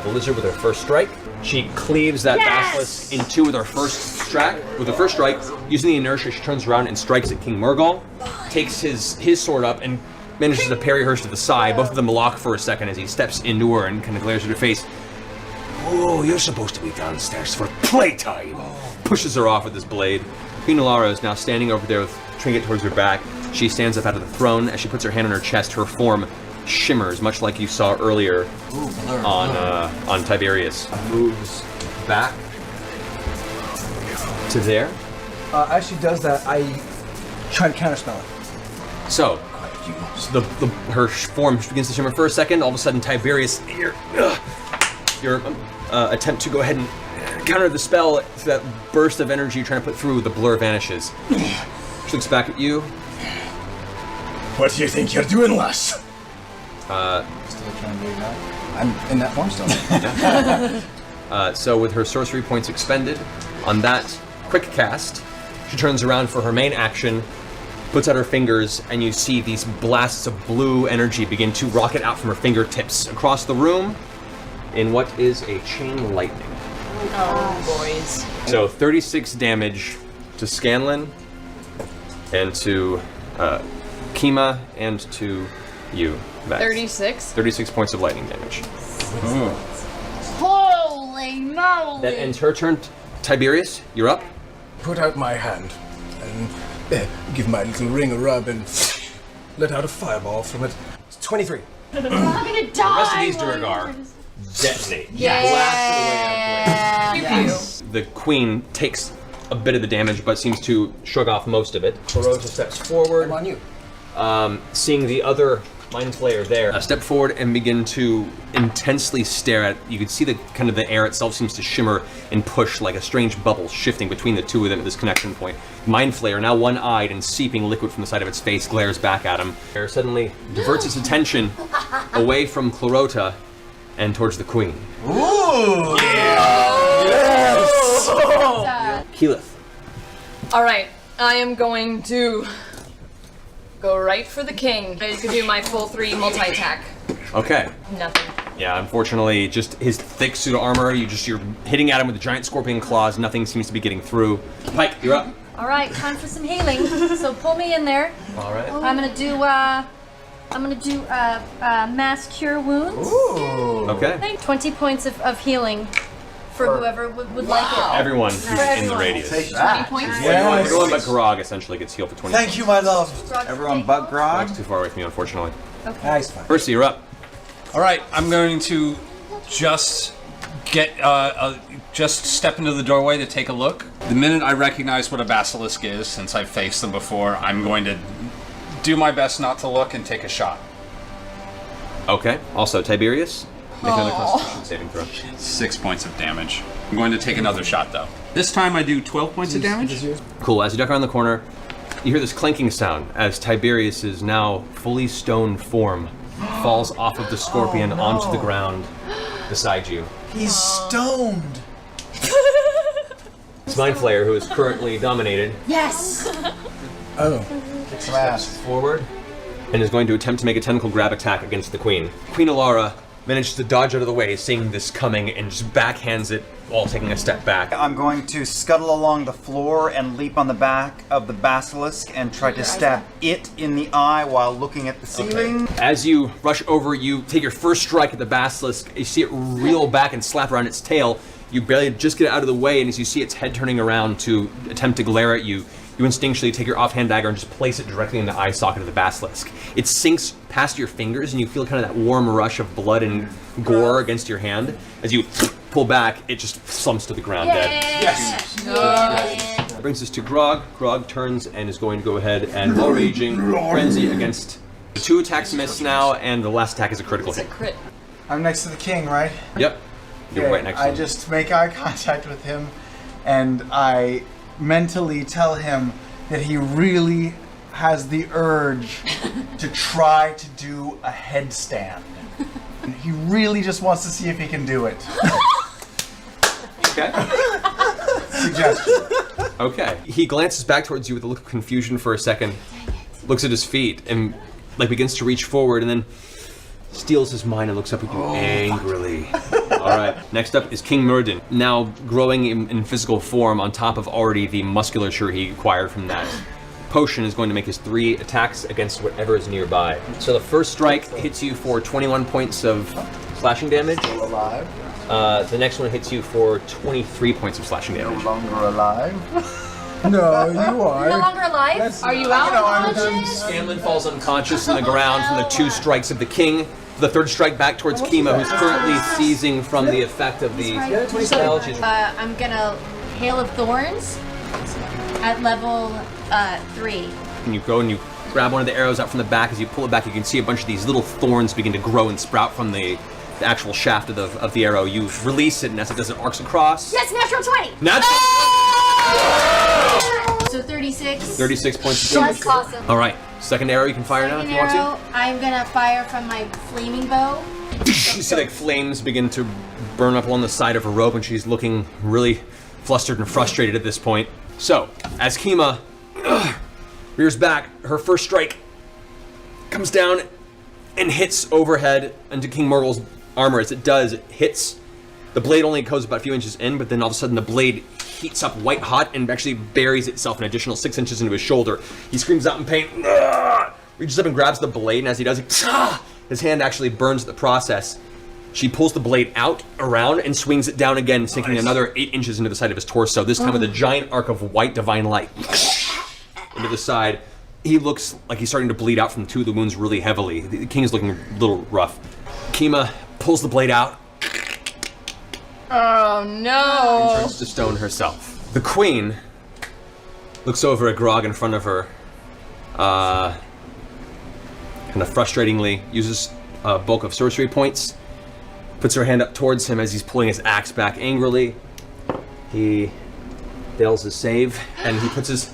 lizard with her first strike. She cleaves that Basilisk in 2 with her first strike. With her first strike, using the inertia, she turns around and strikes at King Murgle. Takes his sword up and manages to parry hers to the side. Both of them lock for a second as he steps into her and kind of glares at her face. Oh, you're supposed to be downstairs for playtime. Pushes her off with his blade. Queen Alara is now standing over there with trinket towards her back. She stands up out of the throne. As she puts her hand on her chest, her form shimmers, much like you saw earlier on Tiberius. Moves back to there. As she does that, I try to counterspell it. So her form begins to shimmer for a second. All of a sudden, Tiberius, your attempt to go ahead and counter the spell, that burst of energy you're trying to put through, the blur vanishes. She looks back at you. What do you think you're doing, lass? Still trying to do that? I'm in that form still. So with her sorcery points expended, on that quick cast, she turns around for her main action, puts out her fingers, and you see these blasts of blue energy begin to rocket out from her fingertips across the room in what is a chain lightning. Oh, boys. So 36 damage to Scanlan, and to Kima, and to you, Vex. 36? 36 points of lightning damage. Holy moly! That ends her turn. Tiberius, you're up. Put out my hand and give my little ring a rub and let out a fireball from it. It's 23. I'm gonna die! The rest of these Duergar detonate. Yes. Blast it away out of place. The queen takes a bit of the damage, but seems to shrug off most of it. Clarota steps forward. I'm on you. Seeing the other Mind Flayer there, step forward and begin to intensely stare at. You can see the kind of the air itself seems to shimmer and push like a strange bubble shifting between the two of them at this connection point. Mind Flayer, now one-eyed and seeping liquid from the side of its face, glares back at him. Air suddenly diverts its attention away from Clarota and towards the queen. Ooh! Yeah! Yes! Keyleth. All right. I am going to go right for the king. I can do my full 3 multi-attack. Okay. Nothing. Yeah, unfortunately, just his thick suit of armor, you're hitting at him with the giant scorpion claws. Nothing seems to be getting through. Pike, you're up. All right, time for some healing. So pull me in there. All right. I'm gonna do mass cure wounds. Ooh. Okay. 20 points of healing for whoever would like it. Everyone who's in the everyone. radius. Take that. 20 points. Yes. Everyone but Grog essentially gets healed for 20 Thank you, my love. Everyone but Grog. Grog's too far away from you, unfortunately. Nice one. Percy, you're up. All right, I'm going to just just step into the doorway to take a look. The minute I recognize what a basilisk is, since I've faced them before, I'm going to do my best not to look and take a shot. Okay. Also, Tiberius, make another Constitution saving throw. 6 points of damage. I'm going to take another shot, though. This time I do 12 points of damage. Cool. As you duck around the corner, you hear this clanking sound as Tiberius's now fully stone form falls off of the scorpion onto the ground beside you. He's stoned. It's Mind Flayer, who is currently dominated, Yes! Oh. Kick some ass. forward and is going to attempt to make a tentacle grab attack against the queen. Queen Alara manages to dodge out of the way, seeing this coming, and just backhands it while taking a step back. I'm going to scuttle along the floor and leap on the back of the basilisk and try to stab it in the eye while looking at the ceiling. As you rush over, you take your first strike at the basilisk. You see it reel back and slap around its tail. You barely just get out of the way, and as you see its head turning around to attempt to glare at you, you instinctually take your offhand dagger and just place it directly in the eye socket of the basilisk. It sinks past your fingers, and you feel kind of that warm rush of blood and gore against your hand. As you pull back, it just slumps to the ground dead. Yes. That brings us to Grog. Grog turns and is going to go ahead and, while raging, frenzy against the 2 attacks miss now, and the last attack is a critical It's a hit. crit. I'm next to the king, right? Yep. You're Okay, right next to I him. just make eye contact with him, and I mentally tell him that he really has the urge to try to do a headstand. And he really just wants to see if he can do it. Okay. Suggestion. Okay. He glances back towards you with a look of confusion for a second, looks at his feet, and begins to reach forward, and then steals his mind and looks up at you angrily. All right. Next up is King Murden, now growing in physical form on top of already the musculature he acquired from that potion, is going to make his 3 attacks against whatever is nearby. So the first strike hits you for 21 points of slashing damage. Still alive. The next one hits you for 23 points of slashing No damage. longer alive. No, you are. No longer alive? That's- Are you out? I'm done. Scanlan falls unconscious on the ground from the 2 strikes of the king. The 3rd strike back towards Kima, who's currently seizing from the effect of the spell. She's I'm gonna Hail of Thorns at level 3. and you go and you grab one of the arrows out from the back. As you pull it back, you can see a bunch of these little thorns begin to grow and sprout from the actual shaft of the arrow. You release it, and as it does, it arcs across. Yes, natural 20! Natural! So 36. 36 points of damage. That's awesome. All right, second arrow you can fire now if Second you want to. arrow, I'm gonna fire from my flaming bow. You see like flames begin to burn up along the side of her robe, and she's looking really flustered and frustrated at this point. So, as Kima rears back, her first strike comes down and hits overhead into King Murgle's armor. As it does, it hits. The blade only goes about a few inches in, but then all of a sudden the blade heats up white hot and actually buries itself an additional 6 inches into his shoulder. He screams out in pain, reaches up and grabs the blade, and as he does, his hand actually burns the process. She pulls the blade out, around, and swings it down again, sinking another 8 inches into the side of his torso, this time with a giant arc of white divine light into the side. He looks like he's starting to bleed out from 2 of the wounds really heavily. The king is looking a little rough. Kima pulls the blade out Oh and no. turns to stone herself. The queen looks over at Grog in front of her, kind of frustratingly, uses a bulk of sorcery points, puts her hand up towards him as he's pulling his axe back angrily. He fails his save, and he puts his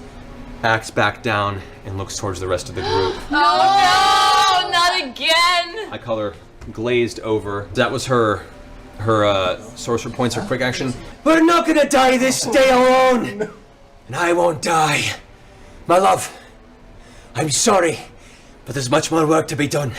axe back down and looks towards the rest of the group. Oh no, not again. I call her glazed over. That was her sorcerer points, her quick action. But I'm not gonna die this day alone! And I won't die My love, I'm sorry, but there's much more work to be done.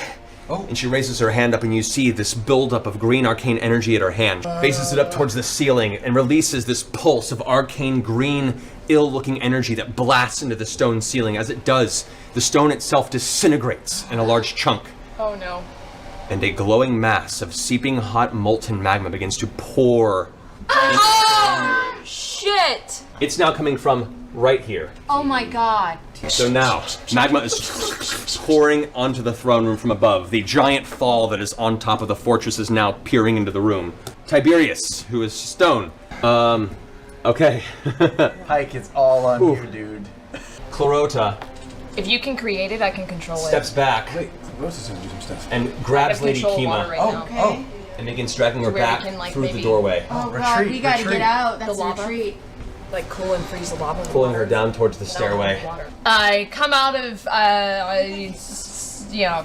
Oh. And she raises her hand up and you see this buildup of green arcane energy at her hand. Faces it up towards the ceiling and releases this pulse of arcane green, ill-looking energy that blasts into the stone ceiling. As it does, the stone itself disintegrates in a large chunk. Oh no. And a glowing mass of seeping hot molten magma begins to pour. Oh, shit! It's now coming from right here. Oh my god. So now, magma is pouring onto the throne room from above. The giant fall that is on top of the fortress is now peering into the room. Tiberius, who is stone. Okay. Pike, it's all on you, dude. Clarota If you can create it, I can control steps back Wait, Rosa's gonna do some stuff. and grabs I Lady control water Kima right now. Okay. and begins dragging her where we back can, like, through the maybe- doorway, Oh god, we gotta get out. That's The a lava? retreat. Like cool and freeze the lava. with pulling water. her down towards the stairway. I come out of,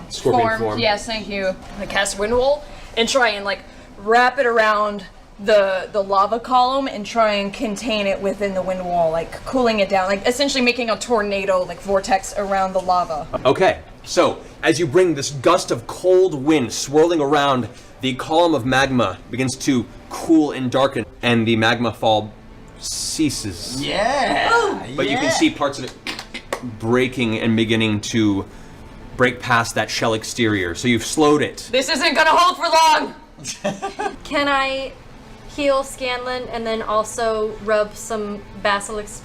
Scorpion form. Yes, thank you. I cast Wind Wall and try and like wrap it around the lava column and try and contain it within the wind wall, like cooling it down, like essentially making a tornado like vortex around the lava. Okay, so as you bring this gust of cold wind swirling around, the column of magma begins to cool and darken, and the magma fall ceases. Yeah. But you can see parts of it breaking and beginning to break past that shell exterior. So you've slowed it. This isn't gonna hold for long! Can I heal Scanlan and then also rub some basilisk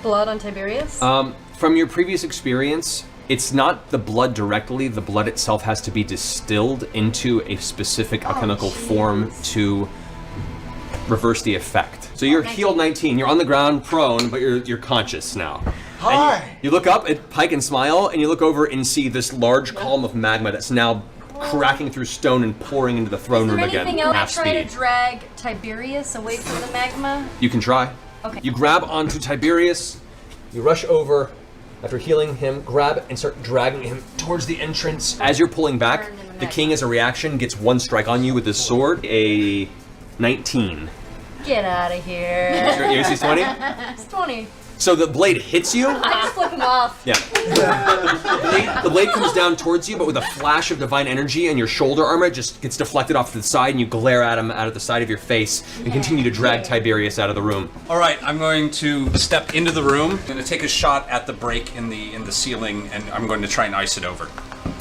blood on Tiberius? From your previous experience, it's not the blood directly. The blood itself has to be distilled into a specific alchemical form to reverse the effect. So you're healed 19. You're on the ground, prone, but you're conscious now. Hi. You look up at Pike and smile, and you look over and see this large column of magma that's now cracking through stone and pouring into the throne room again. Anything else? Half Try to speed. drag Tiberius away from the magma? You can try. Okay. You grab onto Tiberius, you rush over, after healing him, grab and start dragging him towards the entrance. As you're pulling back, the king, as a reaction, gets one strike on you with his sword, a 19. Get out of here. Your AC's 20? It's 20. So the blade hits you. I just flip him off. Yeah. The blade comes down towards you, but with a flash of divine energy, and your shoulder armor just gets deflected off to the side, and you glare at him out of the side of your face and continue to drag Tiberius out of the room. All right, I'm going to step into the room. I'm going to take a shot at the break in the ceiling, and I'm going to try and ice it over.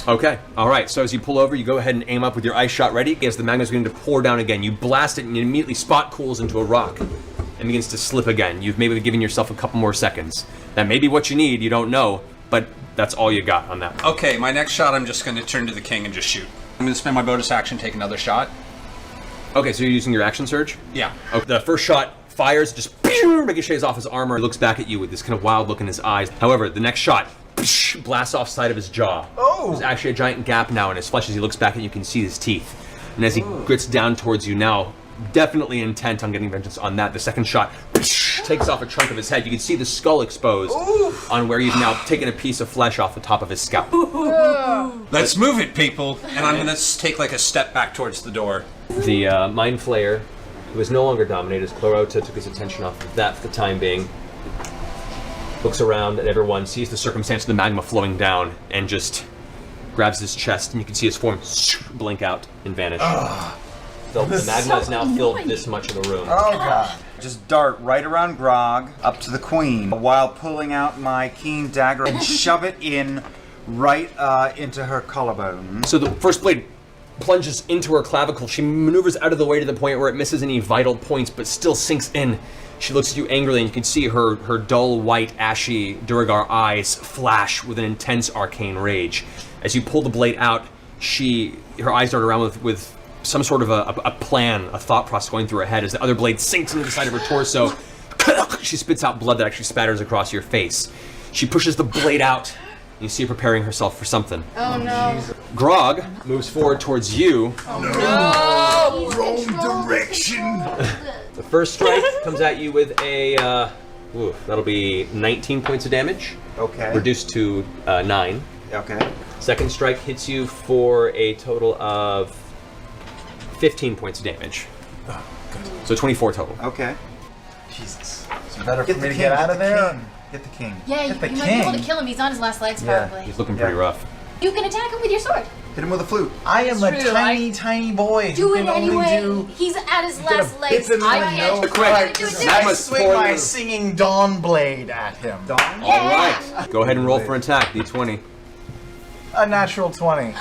Okay. All right. So as you pull over, you go ahead and aim up with your ice shot ready. As the magma is going to pour down again, you blast it, and it immediately spot cools into a rock and begins to slip again. You've maybe given yourself a couple more seconds. That may be what you need. You don't know, but that's all you got on that. Okay, my next shot, I'm just going to turn to the king and just shoot. I'm going to spend my bonus action, take another shot. Okay, so you're using your action surge? Yeah. Okay, the first shot fires, just ricochets off his armor. He looks back at you with this kind of wild look in his eyes. However, the next shot blasts off side of his jaw. Oh! There's actually a giant gap now in his flesh. As he looks back at you, you can see his teeth. And as he grits down towards you now, definitely intent on getting vengeance on that, the second shot takes off a chunk of his head. You can see the skull exposed on where you've now taken a piece of flesh off the top of his scalp. Let's move it, people. And I'm going to take like a step back towards the door. The Mind Flayer, who is no longer dominated, as Clarota took his attention off of that for the time being, looks around at everyone, sees the circumstance of the magma flowing down, and just grabs his chest, and you can see his form blink out and vanish. The magma has now filled this much of the room. Oh god. Just dart right around Grog up to the queen while pulling out my keen dagger and shove it in right into her collarbone. So the first blade plunges into her clavicle. She maneuvers out of the way to the point where it misses any vital points, but still sinks in. She looks at you angrily, and you can see her dull, white, ashy Duragar eyes flash with an intense arcane rage. As you pull the blade out, her eyes dart around with some sort of a plan, a thought process going through her head. As the other blade sinks into the side of her torso, she spits out blood that actually spatters across your face. She pushes the blade out, and you see her preparing herself for something. Oh no. Grog moves forward towards you. No! Wrong direction. The first strike comes at you with a, that'll be 19 points of damage. Okay. Reduced to 9. Okay. Second strike hits you for a total of 15 points of damage. Oh, good. So 24 total. Okay. Jesus. It's better Get for the me to king, get out get of the there. king. Hit the king. Yeah, you Hit the might be able to king. kill him. He's on his last legs, Yeah. probably. He's looking pretty rough. You can attack him with your sword. Hit him with a flute. I am a true, tiny boy. Do who it can only anyway. do- He's at his last legs. him in I the can't. nose. Quick. Do it I too. swing my singing dawn blade at him. Dawn? All right. Go ahead and roll for an attack. D20. A natural 20. We said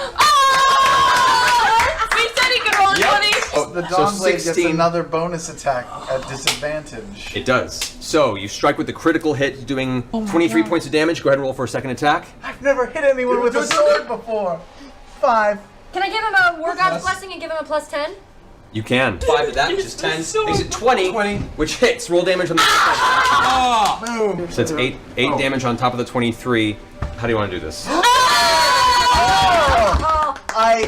he could roll a 20. The So dawn blade gets 16. another bonus attack at disadvantage. It does. So you strike with the critical hit, doing 23 points of damage. Go ahead and roll for a second attack. I've never hit anyone with a sword before. 5. Can I give him a War God's Blessing and give him a +10? You can. 5 of that, which is 10. Makes it 20, which hits. Roll damage on the Boom. So it's 8 damage on top of the 23. How do you want to do this?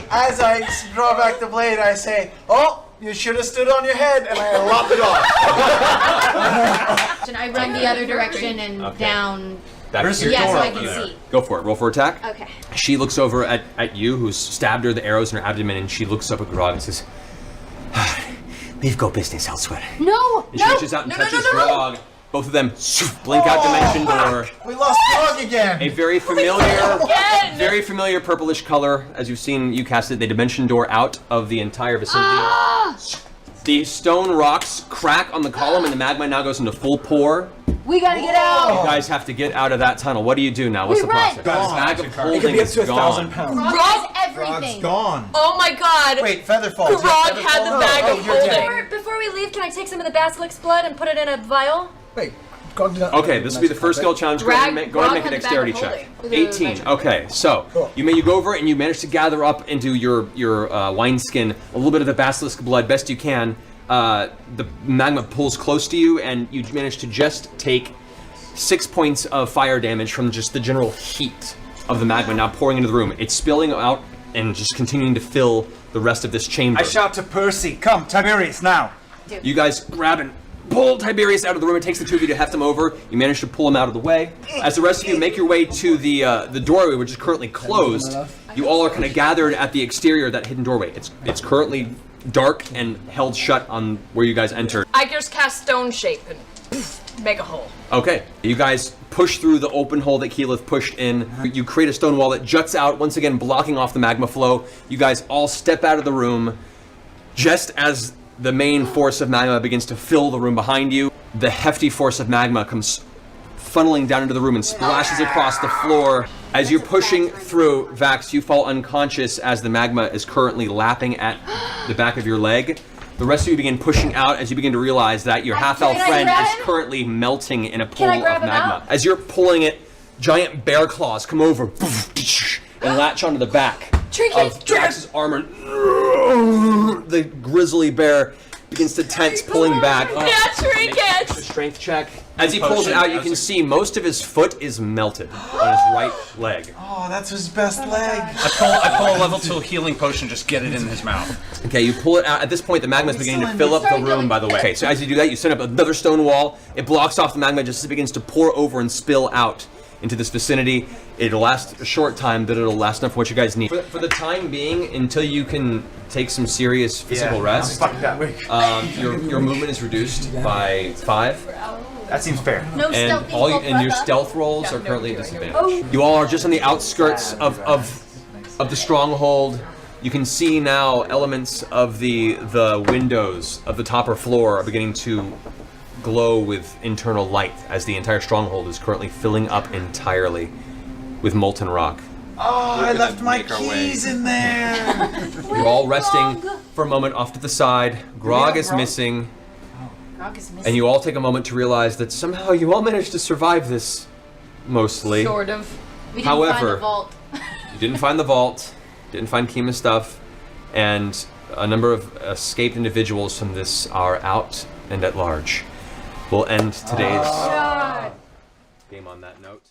As I draw back the blade, I say, "Oh, you should have stood on your head," and I lop it off. And I run the other direction and down. Back Where's here. your Yeah, so door I over can there? see. Go for it. Roll for attack. Okay. She looks over at you, who's stabbed her the arrows in her abdomen, and she looks up at Grog and says, We've got business elsewhere. No! and she reaches out and touches Grog. Both of them blink out dimension door. We lost Frog again. A very familiar purplish color, as you've seen you cast it, the dimension door out of the entire vicinity. The stone rocks crack on the column and the magma now goes into full pour. We gotta get You out! guys have to get out of that tunnel. What do you do now? What's We the run. process? The bag of It holding could be up is to 1,000 gone. pounds. Frog has everything. Gone. Oh my god. Wait, Featherfall. is Grog that had the Featherfall? bag of you're dead. holding. Before we leave, can I take some of the basilic's blood and put it in a vial? Wait, God did not. Okay, this will be the first skill challenge. Go ahead and make a dexterity check. 18. Okay, so you go over it and you manage to gather up into your wineskin a little bit of the basilisk blood best you can. The magma pulls close to you and you manage to just take 6 points of fire damage from just the general heat of the magma now pouring into the room. It's spilling out and just continuing to fill the rest of this chamber. I shout to Percy, "Come, Tiberius, now!" You guys grab and pull Tiberius out of the room. It takes the two of you to heft him over. You manage to pull him out of the way. As the rest of you make your way to the doorway, which is currently closed, you all are kind of gathered at the exterior of that hidden doorway. It's currently dark and held shut on where you guys entered. I just cast stone shape and poof, make a hole. Okay, you guys push through the open hole that Keyleth pushed in. You create a stone wall that juts out, once again blocking off the magma flow. You guys all step out of the room. Just as the main force of magma begins to fill the room behind you, the hefty force of magma comes funneling down into the room and splashes across the floor. As you're pushing through, Vax, you fall unconscious as the magma is currently lapping at the back of your leg. The rest of you begin pushing out as you begin to realize that your half-elf Can I friend grab is him? currently melting in a pool I of grab him magma. out? As you're pulling it, giant bear claws come over and latch onto the back of Vax's armor. The grizzly bear begins to tense, pulling back. Catch! A strength check. As he pulls it out, you can see most of his foot is melted on his right leg. Oh, that's his best leg. I pull a level 2 healing potion, just get it in his mouth. Okay, you pull it out. At this point, the magma is beginning to fill up the room, by the way. Okay, so as you do that, you set up another stone wall. It blocks off the magma just as it begins to pour over and spill out into this vicinity. It'll last a short time, but it'll last enough for what you guys need. For the time being, until you can take some serious physical rest, your movement is reduced by 5. That seems fair. No And stealthy your stealth rolls are currently at disadvantage. You all are just on the outskirts of the stronghold. You can see now elements of the windows of the topper floor are beginning to glow with internal light as the entire stronghold is currently filling up entirely with molten rock. Oh, I left my keys in there. You're all resting for a moment off to the side. Grog is missing. Grog is missing. And you all take a moment to realize that somehow you all managed to survive this, mostly. Sort of. We didn't However, find the vault. You didn't find the vault, didn't find Kima's stuff, and a number of escaped individuals from this are out and at large. We'll end today's game on that note.